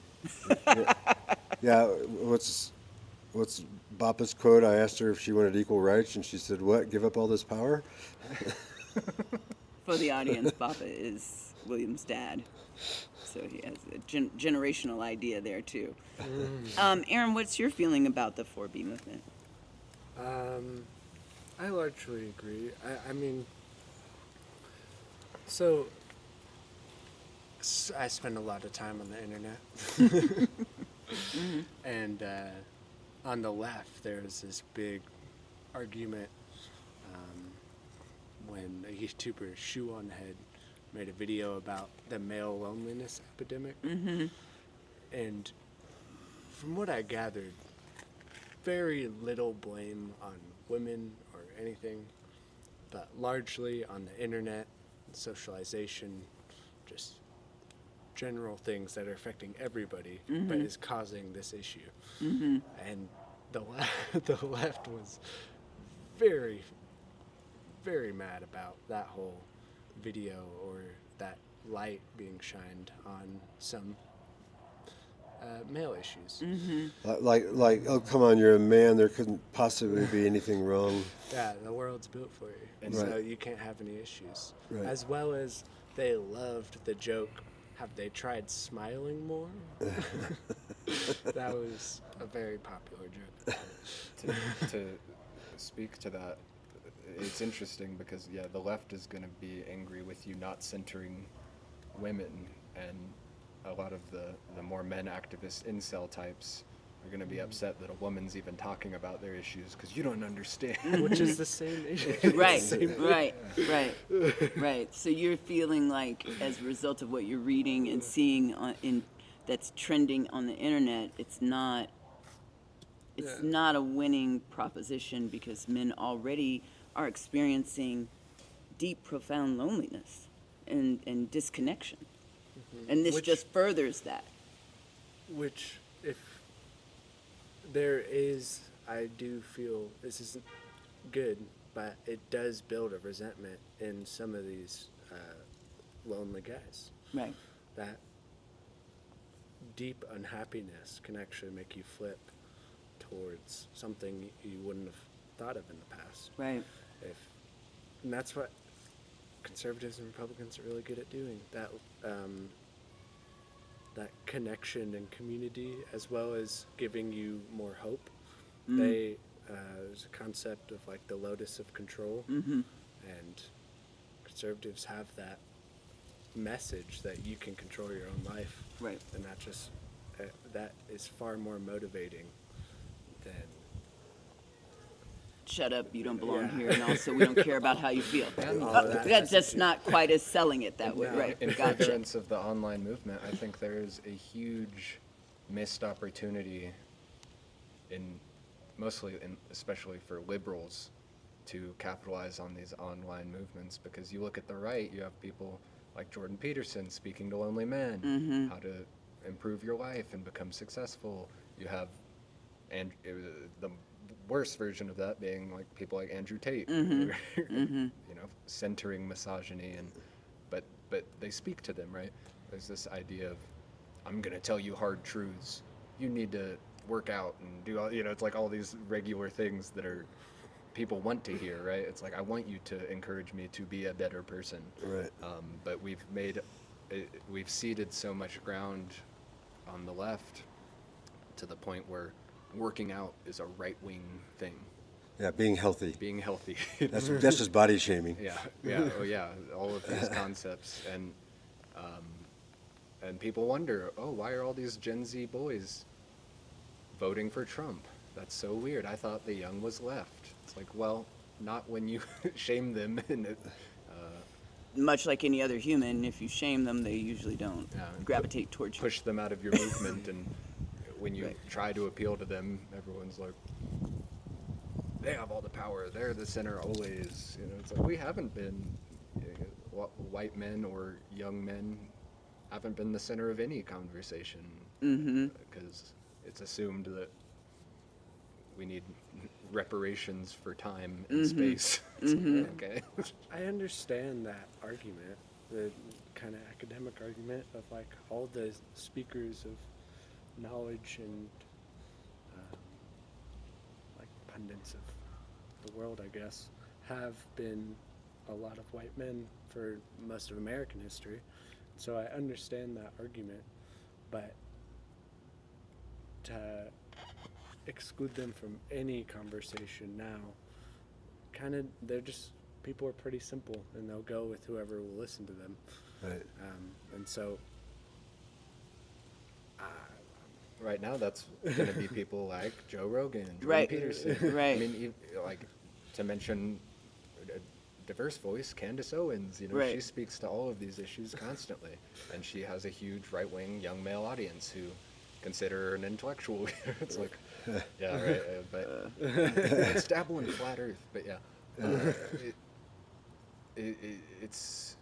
Yeah. What's Bapa's quote? I asked her if she wanted equal rights, and she said, "What? Give up all this power?" For the audience, Papa is William's dad, so he has a generational idea there too. Aaron, what's your feeling about the 4B movement? I largely agree. I mean, so I spend a lot of time on the internet. And on the left, there's this big argument when a YouTuber, Shoe on Head, made a video about the male loneliness epidemic. And from what I gathered, very little blame on women or anything, but largely on the internet, socialization, just general things that are affecting everybody, but is causing this issue. And the left was very, very mad about that whole video or that light being shined on some male issues. Like, oh, come on, you're a man. There couldn't possibly be anything wrong. Yeah, the world's built for you, and Right. so you can't have any issues. Right. As well as they loved the joke, have they tried smiling more? That was a very popular joke. to speak to that, it's interesting because the left is going to be angry with you not centering women, and a lot of the more men activist incel types are going to be upset that a woman's even talking about their issues because you don't understand. Which is the same issue. Right, right. So you're feeling like, as a result of what you're reading and seeing that's trending on the internet, it's not a winning proposition because men already are experiencing deep, profound loneliness and disconnection, and this Which- just furthers that. Which, if there is, I do feel this isn't good, but it does build a resentment in some of these lonely guys. Right. That deep unhappiness can actually make you flip towards something you wouldn't have thought of in the past. Right. And that's what conservatives and Republicans are really good at doing. That connection and community, as well as giving you more hope. There's a concept of like the locus of control, and conservatives have that message that you can control your own life, Right. and that is far more motivating than Shut up, you don't belong Yeah. here, and also we don't care about how you feel. all of that That's just messaging. not quite as selling it that way, No. right? In Gotcha. furtherance of the online movement, I think there is a huge missed opportunity especially for liberals, to capitalize on these online movements, because you look at the right, you have people like Jordan Peterson speaking to lonely men, how to improve your life and become successful. You have the worst version of that being like people like Andrew Tate, who are, centering misogyny, but they speak to them, right? There's this idea of, I'm gonna tell you hard truths. You need to work out and do all, it's like all these regular things that are people want to hear, right? It's like, I want you to encourage me to be a better person. Right. But we've ceded so much ground on the left to the point where working out is a right-wing thing. Yeah, being healthy. Being healthy. That's just body shaming. Yeah, all of these concepts, and people wonder, why are all these Gen Z boys voting for Trump? That's so weird. I thought the young was left. It's like, well, not when you shame them and Much like any other human, if you shame them, they usually don't and gravitate towards you. push them out of your movement, and when you Right. try to appeal to them, everyone's like, they have all the power. They're the center always. It's like, we haven't been, white men or young men haven't been the center of any conversation, because it's assumed that we need reparations for time and space. It's like, okay. I understand that argument, the kind of academic argument of like all the speakers of knowledge and like pundits of the world, I guess, have been a lot of white men for most of American history. So I understand that argument, but to exclude them from any conversation now, people are pretty simple, and they'll go with whoever will listen to them. Right. And so, Right now, that's going to be people like Joe Rogan, Jordan Right. Peterson. Right. I mean, like, to mention a diverse voice, Candace Owens. Right. She speaks to all of these issues constantly, and she has a huge right-wing young male audience who consider her an intellectual. It's like, yeah, right. But it's dabble in flat Earth. But yeah, it's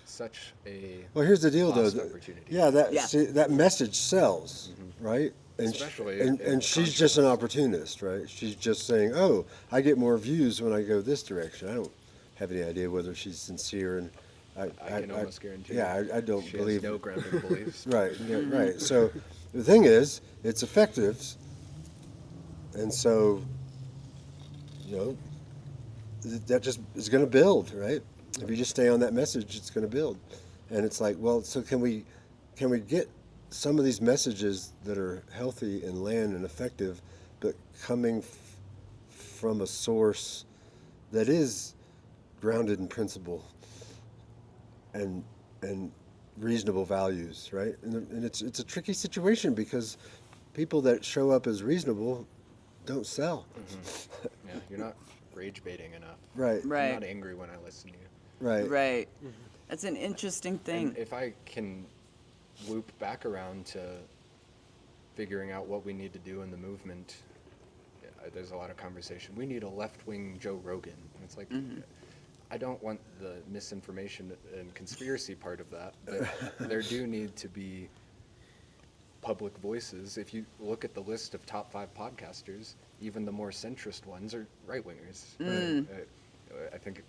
such a Well, here's the deal, though. lost opportunity. Yeah, Yeah. See, that message sells, right? And Especially and in she's just an opportunist, right? She's just saying, "Oh, I get more views when I go this direction." I don't have any idea whether she's sincere, and I can almost guarantee. Yeah, I don't she believe. has no grounded beliefs. Right, yeah, right. So the thing is, it's effective, and so that just is going to build, right? If you just stay on that message, it's going to build, and it's like, well, so can we get some of these messages that are healthy and land and effective, but coming from a source that is grounded in principle and reasonable values, right? And it's a tricky situation because people that show up as reasonable don't sell. Yeah, you're not rage baiting enough. Right. Right. I'm not angry when I listen to you. Right. Right. That's an interesting thing. And if I can loop back around to figuring out what we need to do in the movement, there's a lot of conversation. We need a left-wing Joe Rogan. And it's like, I don't want the misinformation and conspiracy part of that, but there do need to be public voices. If you look at the list of top 5 podcasters, even the more centrist ones are right-wingers. I think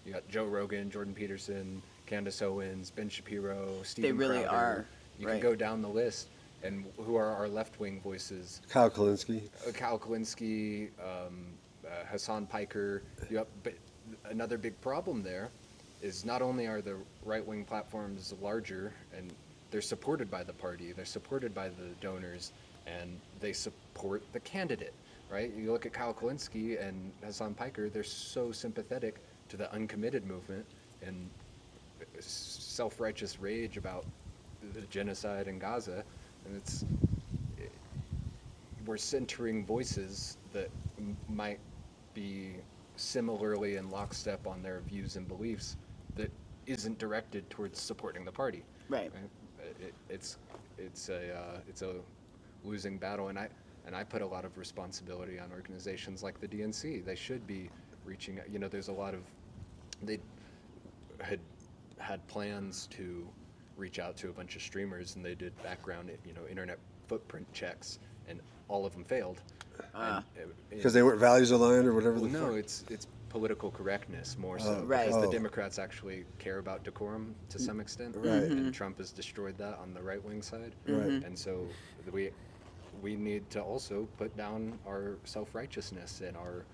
you got Joe Rogan, Jordan Peterson, Candace Owens, Ben Shapiro, Stephen really Crowder. are, You right. can go down the list, and who are our left-wing voices? Kyle Kalinske. Cal Kalinske, Hassan Piker. But another big problem there is not only are the right-wing platforms larger and they're supported by the party, they're supported by the donors, and they support the candidate, right? You look at Kyle Kalinske and Hassan Piker, they're so sympathetic to the uncommitted movement and self-righteous rage about the genocide in Gaza, and we're centering voices that might be similarly in lockstep on their views and beliefs that isn't directed towards supporting the party. Right. It's a losing battle, and I put a lot of responsibility on organizations like the DNC. They should be reaching out. You know, there's a lot of they had plans to reach out to a bunch of streamers, and they did background, internet footprint checks, and all of them failed. Because they weren't values aligned or whatever. Well, no, it's political correctness more so. Right. Because the Democrats actually care about decorum to some extent. Right. And Trump has destroyed that on the right-wing side. Right. And so we need to also put down our self-righteousness and our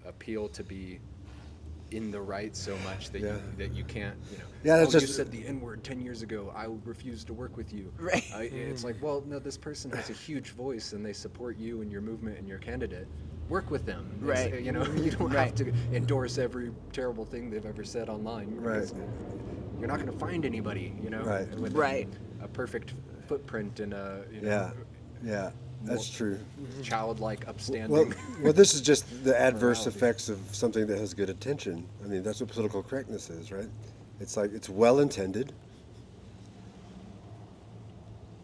appeal to be in the right so much that you can't, Yeah, that's you just- said the N-word 10 years ago, I refuse to work with you. Right. It's like, well, no, this person has a huge voice and they support you and your movement and your candidate. Work with them. Right. You don't have to endorse every terrible thing they've ever said online. Right. Because you're not going to find anybody, Right. with Right. a perfect footprint and a, Yeah, that's true. childlike upstanding. Well, this is just the adverse Morality. effects of something that has good intention. I mean, that's what political correctness is, right? It's like it's well intended,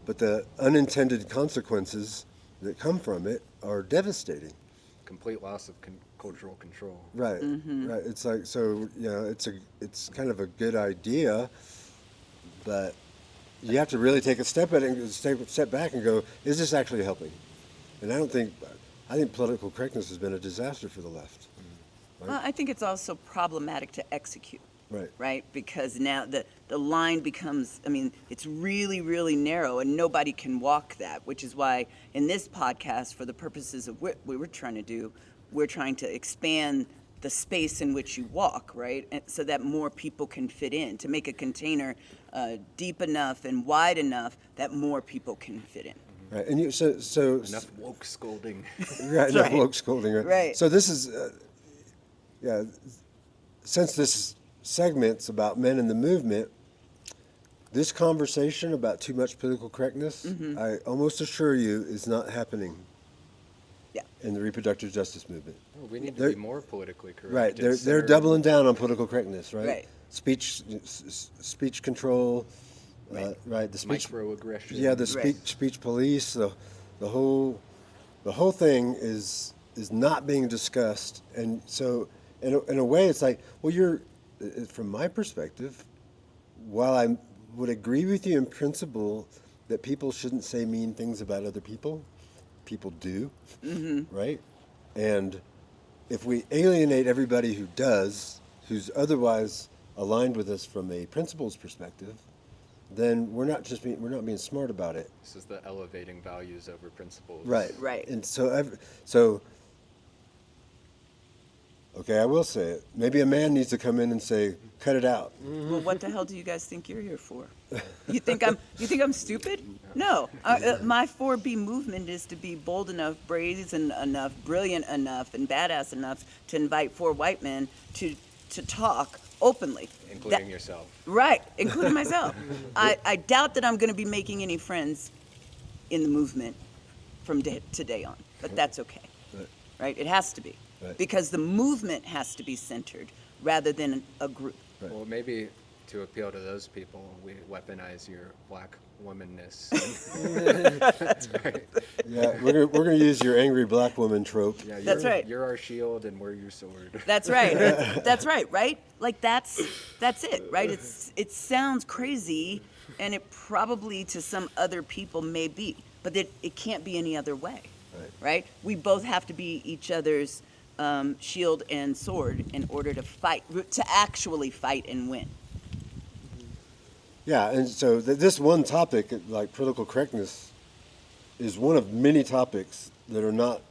but the unintended consequences that come from it are devastating. Complete loss of cultural control. Right, right. It's like it's kind of a good idea, but you have to really take a step at it and step back and go, is this actually helping? And I think political correctness has been a disaster for the left. Well, I think it's also problematic to execute. Right. Right? Because now the line becomes, it's really, really narrow and nobody can walk that, which is why in this podcast, for the purposes of what we were trying to do, we're trying to expand the space in which you walk, right? And so that more people can fit in, to make a container deep enough and wide enough that more people can fit in. Right. And so Enough woke scolding. right, enough right. woke scolding. Right. So this is, since this segment's about men in the movement, this conversation about too much political correctness, I almost assure you, is not happening Yeah. in the reproductive justice movement. Oh, we need to They're- be more politically correct. Right. and They're center- doubling down on political correctness, right? Right. Speech control, right? The speech microaggression. Yeah, the speech police, the whole thing is not being discussed, and so in a way, it's like, well, from my perspective, while I would agree with you in principle that people shouldn't say mean things about other people, people do, right? And if we alienate everybody who does, who's otherwise aligned with us from a principles perspective, then we're not being smart about it. This is the elevating values over principles. Right. Right. And okay, I will say it. Maybe a man needs to come in and say, "Cut it out." Well, what the hell do you guys think you're here for? You think I'm stupid? No. My 4B movement is to be bold enough, brazen enough, brilliant enough, and badass enough to invite 4 white men to talk openly. Including yourself. Right, including myself. I doubt that I'm going to be making any friends in the movement from day to day on. But that's okay, right? It has to be. Right. Because the movement has to be centered rather than a group. Right. Well, maybe to appeal to those people, we weaponize your black womanness. That's right. Yeah, we're gonna use your angry black woman trope. Yeah, That's right. You're our shield, and we're your sword. That's right. That's right, right? Like that's it, right? It sounds crazy, and it probably to some other people may be, but it can't be any other way, right? We both have to be each other's shield and sword in order to fight, to actually fight and win. Yeah, and so this one topic, like political correctness, is one of many topics that are not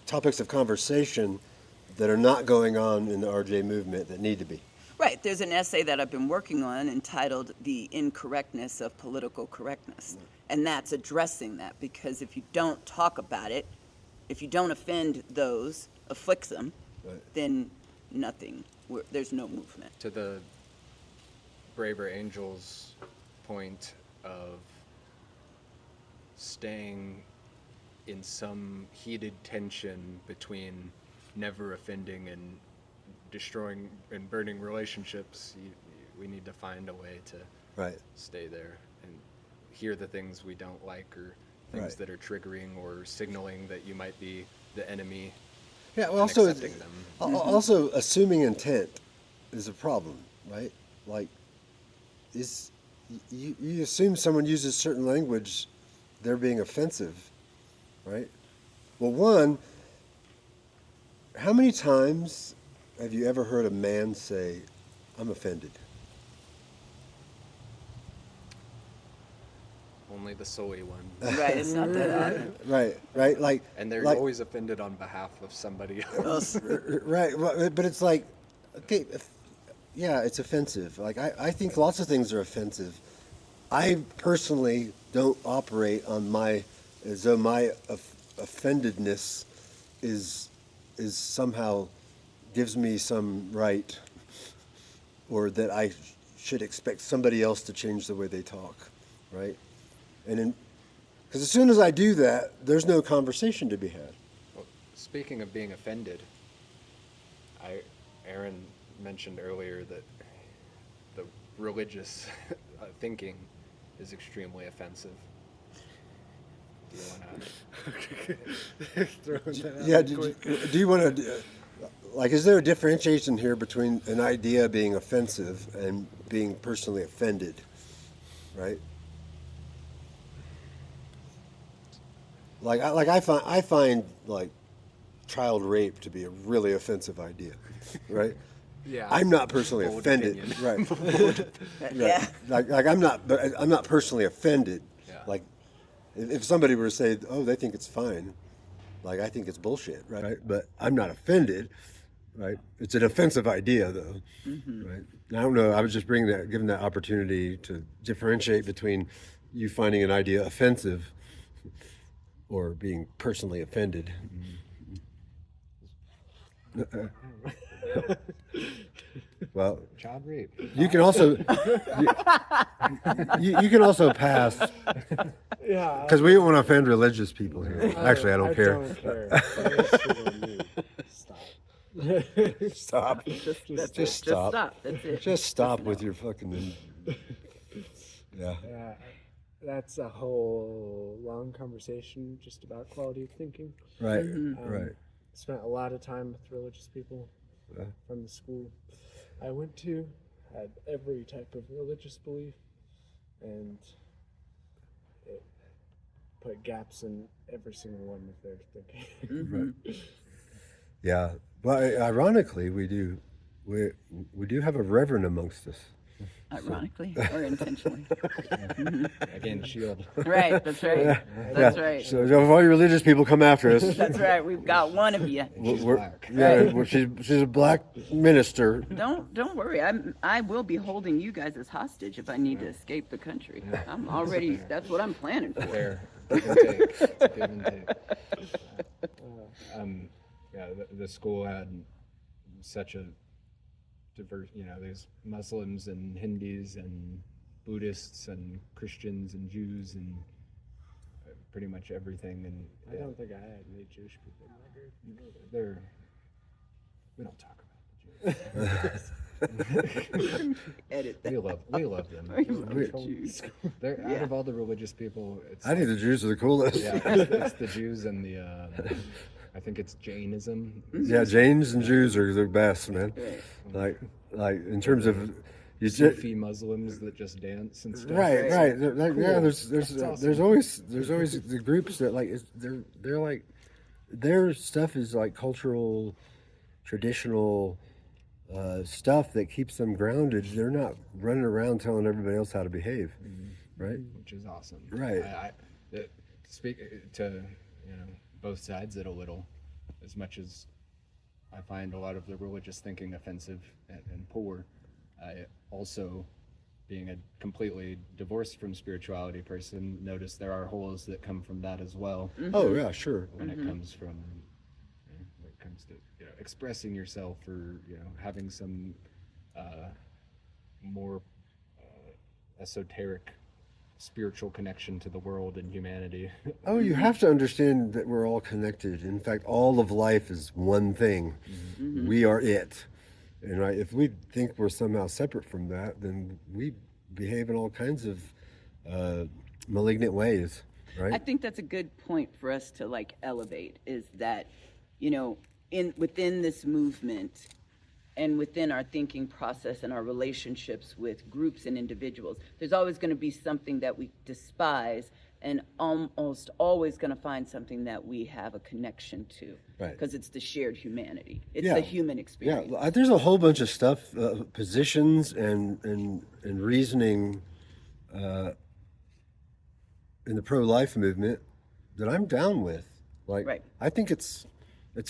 topics of conversation that are not going on in the RJ movement that need to be. Right. There's an essay that I've been working on entitled "The Incorrectness of Political Correctness," and that's addressing that, because if you don't talk about it, if you don't offend those, afflict them, then nothing. There's no movement. To the Braver Angels point of staying in some heated tension between never offending and destroying and burning relationships, we need to find a way to stay there and hear the things we don't like, or things that are triggering or signaling that you might be the enemy. Yeah, well, also, accepting them. Also assuming intent is a problem, right? Like, you assume someone uses certain language, they're being offensive, right? Well, one, how many times have you ever heard a man say, "I'm offended"? Only the soy one. Right. It's not that often. Right, like, And they're like, always offended on behalf of somebody else. right, but it's like, okay, yeah, it's offensive. Like, I think lots of things are offensive. I personally don't operate on as though my offendedness is somehow gives me some right, or that I should expect somebody else to change the way they talk, right? And because as soon as I do that, there's no conversation to be had. Well, speaking of being offended, Aaron mentioned earlier that the religious thinking is extremely offensive. Do you want to? Yeah, do you want to, like, is there a differentiation here between an idea being offensive and being personally offended, right? I find like child rape to be a really offensive idea, right? Yeah. I'm not personally Bold offended, opinion. right? Yeah. Like I'm not personally offended. Yeah. Like if somebody were to say, "Oh, they think it's fine," like I think it's bullshit, right? But I'm not offended, right? It's an offensive idea, though, right? I don't know. I was just giving that opportunity to differentiate between you finding an idea offensive or being personally offended. Well, Child rape. you can also you can also pass, Yeah. because we don't want to offend religious people here. Actually, I don't care. Don't care. Stop. Stop. Just stop. That's it. Just stop with your fucking. Yeah. That's a whole long conversation just about quality of thinking. Right. Right. Spent a lot of time with religious people from the school I went to, had every type of religious belief, and it put gaps in every single one of their thinking. Right. Yeah. Well, ironically, we do have a reverend amongst us. Ironically or intentionally. Again, shield. Right. That's right. That's right. So if all you religious people come after us, That's right. We've got one of you. She's black. yeah, well, she's a black minister. Don't worry. I will be holding you guys as hostage if I need to escape the country. I'm already. That's what I'm planning for. Fair. Give and take. It's a give and take. Yeah, the school had such a diverse, there's Muslims and Hindus and Buddhists and Christians and Jews and pretty much everything. And I don't think I had any Jewish people in my group. we don't talk about the Jews. Edit that. We love them. They're out of all the religious people. It's I think the Jews are the coolest. yeah, it's the Jews and the I think it's Jainism. Yeah, Jains and Jews are the best, man. Right. Like in terms of you Sufi Muslims that just dance and stuff. right. Yeah, there's awesome. always the groups that like they're like their stuff is like cultural, traditional stuff that keeps them grounded. They're not running around telling everybody else how to behave, right? Which is awesome. Right. I speak to both sides it a little, as much as I find a lot of the religious thinking offensive and poor. I also, being a completely divorced from spirituality person, notice there are holes that come from that as well. Oh yeah, sure. When it comes from, when it comes to expressing yourself or having some more esoteric spiritual connection to the world and humanity. Oh, you have to understand that we're all connected. In fact, all of life is one thing. We are it. And right, if we think we're somehow separate from that, then we behave in all kinds of malignant ways, right? I think that's a good point for us to like elevate is that, within this movement and within our thinking process and our relationships with groups and individuals, there's always going to be something that we despise and almost always going to find something that we have a connection to. Right. Because it's the shared humanity. It's Yeah. the human experience. Yeah, there's a whole bunch of stuff, positions and reasoning in the pro-life movement that I'm down with. Like, Right. I think it's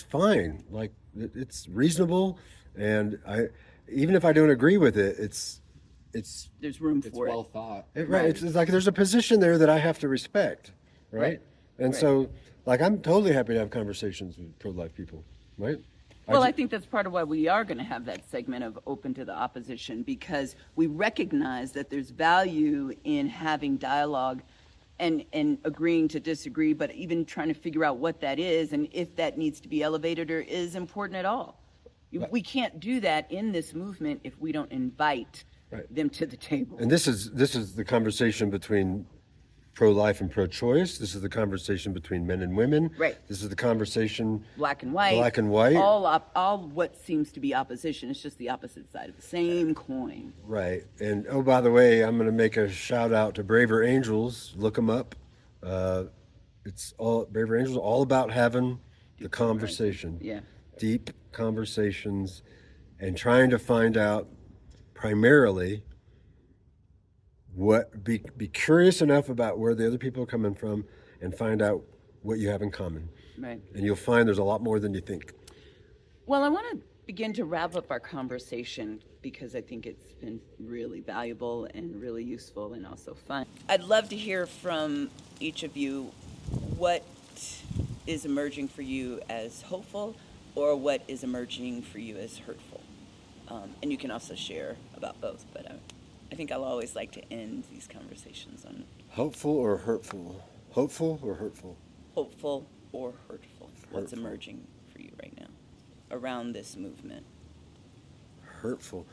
fine. Like, it's reasonable, and even if I don't agree with it, it's There's room It's for well it. thought. right. It's like there's a position there that I have to respect, right? Right. And Right. so, like, I'm totally happy to have conversations with pro-life people, right? Well, I think that's part of why we are going to have that segment of open to the opposition, because we recognize that there's value in having dialogue and agreeing to disagree, but even trying to figure out what that is and if that needs to be elevated or is important at all. We can't do that in this movement if we don't invite them to the table. And this is the conversation between pro-life and pro-choice. This is the conversation between men and women. Right. This is the conversation Black and white. Black and white. All what seems to be opposition. It's just the opposite side of the same coin. Right. And oh, by the way, I'm going to make a shout out to Braver Angels. Look them up. It's all Braver Angels, all about having the conversation. Yeah. Deep conversations and trying to find out primarily be curious enough about where the other people are coming from and find out what you have in common. Right. And you'll find there's a lot more than you think. Well, I want to begin to wrap up our conversation because I think it's been really valuable and really useful and also fun. I'd love to hear from each of you what is emerging for you as hopeful or what is emerging for you as hurtful. And you can also share about both, but I think I'll always like to end these conversations on Hopeful or hurtful? Hopeful or hurtful? hopeful or hurtful. What's Hurtful. emerging for you right now around this movement? Hurtful.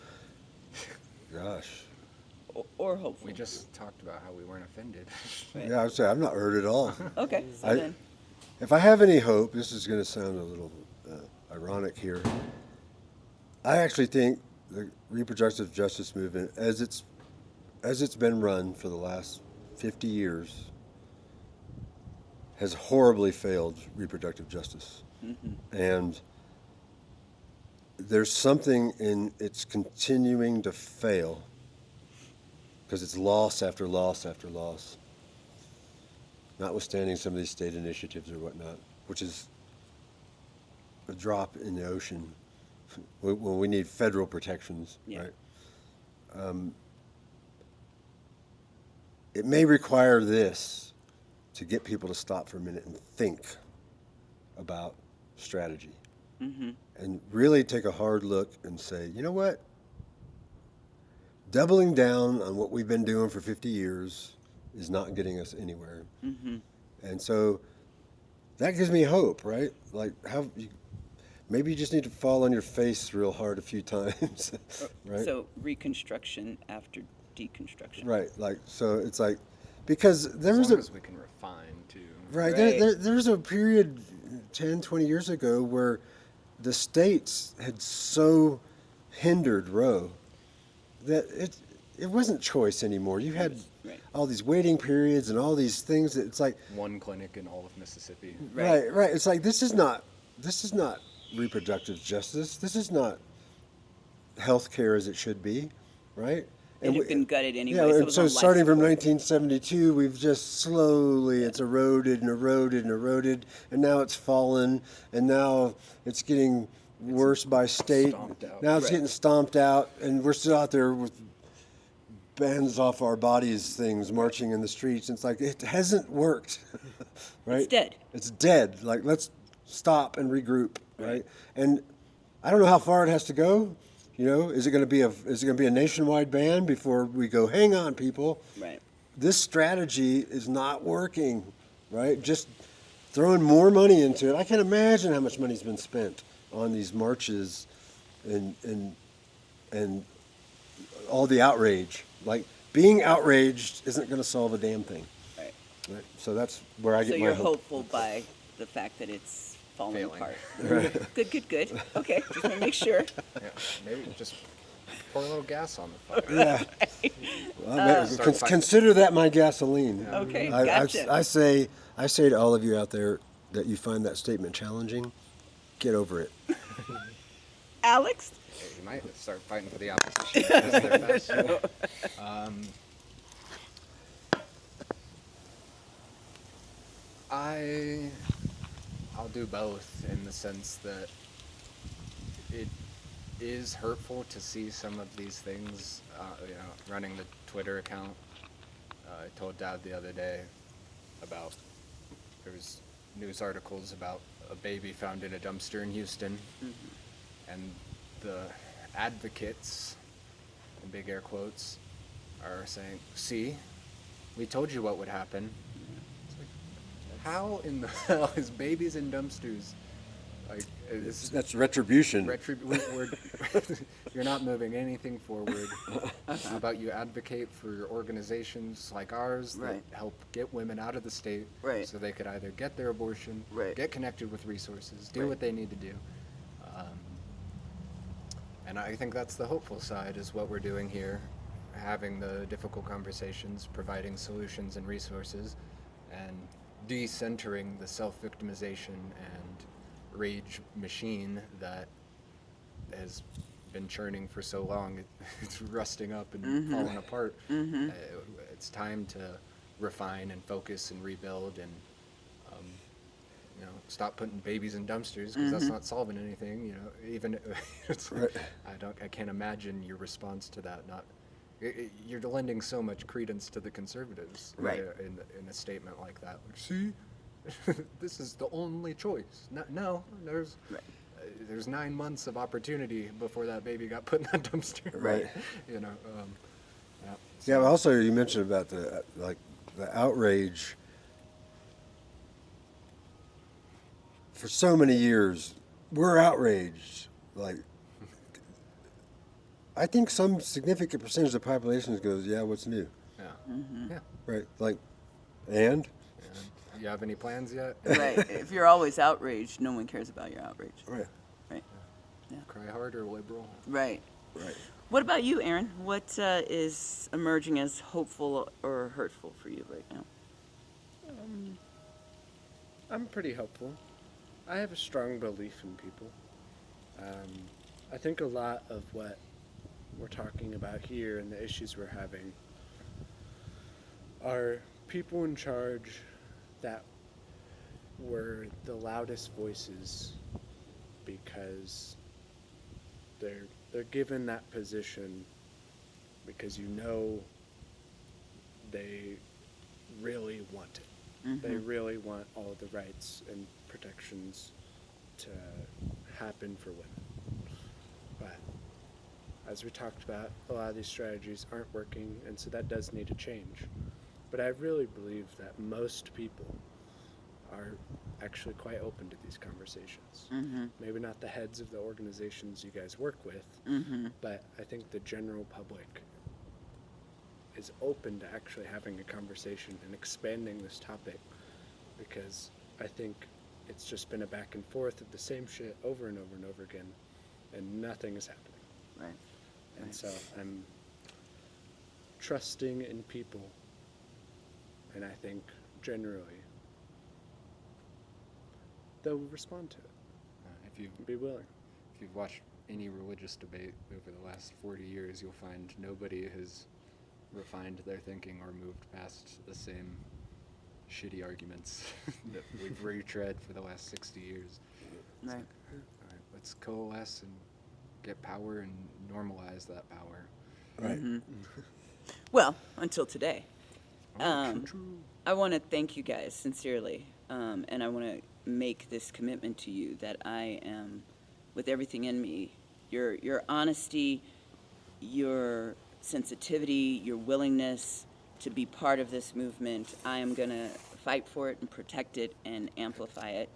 Gosh. Or hopeful. We just talked about how we weren't offended. Right. Yeah, I would say I'm not hurt at all. Okay, so I- then, If I have any hope, this is going to sound a little ironic here. I actually think the reproductive justice movement, as it's been run for the last 50 years, has horribly failed reproductive justice. And there's something in its continuing to fail because it's loss after loss after loss, notwithstanding some of these state initiatives or whatnot, which is a drop in the ocean when we need federal protections, Yeah. right? It may require this to get people to stop for a minute and think about strategy and really take a hard look and say, you know what? doubling down on what we've been doing for 50 years is not getting us anywhere. And so that gives me hope, right? Like, maybe you just need to fall on your face real hard a few times, right? So reconstruction after deconstruction. Right, like, so it's like, because there As was long a, as we can refine too. right, Right. there was a period 10, 20 years ago where the states had so hindered Roe that it wasn't choice anymore. You had Right. all these waiting periods and all these things that it's like, One clinic in all of Mississippi. Right. right. It's like this is not reproductive justice. This is not health care as it should be, right? It had been gutted anyway. Yeah, so it and was so on life starting from support. 1972, we've just slowly, it's eroded and eroded and eroded, and now it's fallen, and now it's getting worse by state. stomped out. Now it's Right. getting stomped out, and we're still out there with bands off our bodies things marching in the streets. It's like, it hasn't worked, right? It's dead. It's dead. Like, let's stop and regroup, right? And I don't know how far it has to go. You know, is it going to be a nationwide ban before we go, hang on, people? Right. This strategy is not working, right? Just throwing more money into it. I can't imagine how much money's been spent on these marches and all the outrage. Like, being outraged isn't going to solve a damn thing. Right. Right? So that's where I So get my you're hope. hopeful by the fact that it's falling Failing. apart. Good. Okay, just want to make sure. Yeah, maybe just pour a little gas on the fire. Yeah. Well, Start fighting. consider that my gasoline. Okay, I gotcha. I say to all of you out there that you find that statement challenging, get over it. Alex? Hey, you might start fighting for the opposition. because they're faster. I'll do both in the sense that it is hurtful to see some of these things, running the Twitter account. I told Dad the other day about, there was news articles about a baby found in a dumpster in Houston, and the advocates, in big air quotes, are saying, see, we told you what would happen. It's like, how in the hell is babies in dumpsters? Like, That's retribution. You're not moving anything forward. How about you advocate for organizations like ours that Right. help get women out of the state, Right. so they could either get their abortion, Right. get connected with resources, do Right. what they need to do. And I think that's the hopeful side, is what we're doing here, having the difficult conversations, providing solutions and resources, and decentering the self-victimization and rage machine that has been churning for so long. It's rusting up and falling apart. It's time to refine and focus and rebuild and stop putting babies in dumpsters, because that's not solving anything. Even it's like, I can't imagine your response to that. You're lending so much credence to the conservatives, Right. in a statement like that. Like, see, this is the only choice. No, there's 9 months of opportunity before that baby got put in that dumpster. Right. Yeah. Yeah, but also you mentioned about the outrage. For so many years, we're outraged. Like, I think some significant percentage of the population goes, "Yeah, what's new?" Yeah. Mm-hmm. Yeah. Right? Like, and You have any plans yet? Right. If you're always outraged, no one cares about your outrage. right, Right. Cry harder, liberal. Right. right. What about you, Aaron? What is emerging as hopeful or hurtful for you right now? I'm pretty hopeful. I have a strong belief in people. I think a lot of what we're talking about here and the issues we're having are people in charge that were the loudest voices because they're given that position because they really want it. They really want all the rights and protections to happen for women. But as we talked about, a lot of these strategies aren't working, and so that does need to change. But I really believe that most people are actually quite open to these conversations. Maybe not the heads of the organizations you guys work with, but I think the general public is open to actually having a conversation and expanding this topic, because I think it's just been a back and forth of the same shit over and over and over again, and nothing is happening. Right. And so I'm trusting in people, and I think generally they'll respond to it If you and be willing. if you've watched any religious debate over the last 40 years, you'll find nobody has refined their thinking or moved past the same shitty arguments that we've retread for the last 60 years. It's Right. like, all right, let's coalesce and get power and normalize that power. Right. Well, until today. True. I want to thank you guys sincerely, and I want to make this commitment to you that I am, with everything in me, your honesty, your sensitivity, your willingness to be part of this movement. I am going to fight for it and protect it and amplify it.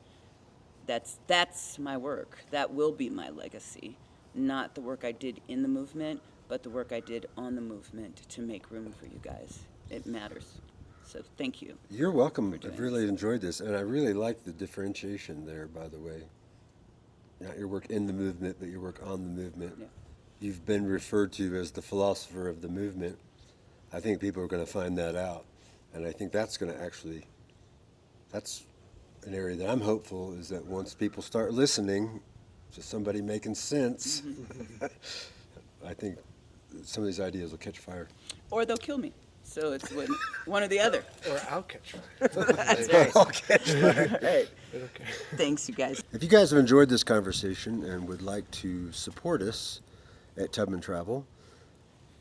That's my work. That will be my legacy. Not the work I did in the movement, but the work I did on the movement to make room for you guys. It matters. So thank you. You're welcome. For doing I've really enjoyed this, and I really like the differentiation there, by the way. Not your work in the movement, but your work on the movement. Yeah. You've been referred to as the philosopher of the movement. I think people are going to find that out, and I think that's going to actually, that's an area that I'm hopeful is that once people start listening to somebody making sense, I think some of these ideas will catch fire. Or they'll kill me. So it's one or the other. Or I'll catch fire. That's right. I'll catch fire. Right. Okay. Thanks, you guys. If you guys have enjoyed this conversation and would like to support us at Tubman Travel,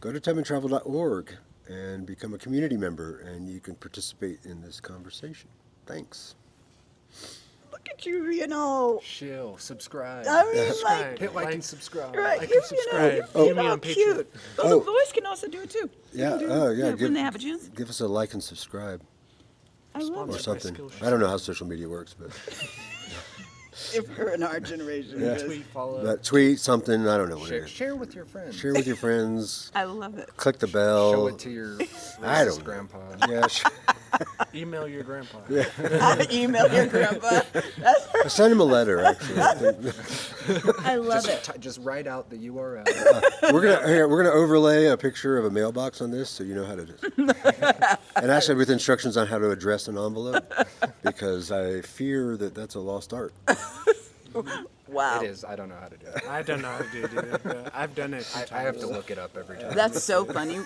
go to tubmantravel.org and become a community member, and you can participate in this conversation. Thanks. Look at you, you know. Chill, subscribe. I mean, Subscribe. Hit like and subscribe. right, Like you, and subscribe. you know, Follow you're me how on Patreon. cute. Well, Oh. the boys can also do it too. Yeah, When they have a chance. give us a like and subscribe I love or it. something. Skillshare. I don't know how social media works, but If you're in our generation. Yeah. yes. Tweet, follow. but tweet something. I don't know what it Share, is. share with your friends. Share with your friends. I love it. Click the bell. Show it to your I don't racist know. grandpa. Yeah, Email your grandpa. Email your grandpa. send him a letter. Actually, I think. I love Just, it. just write out the URL. We're gonna overlay a picture of a mailbox on this, so you know how to do it. And actually, with instructions on how to address an envelope, because I fear that that's a lost art. Wow. It is. I don't know how to do it. I don't know how to do it either. I've done it. I have to look it up every time. That's so funny.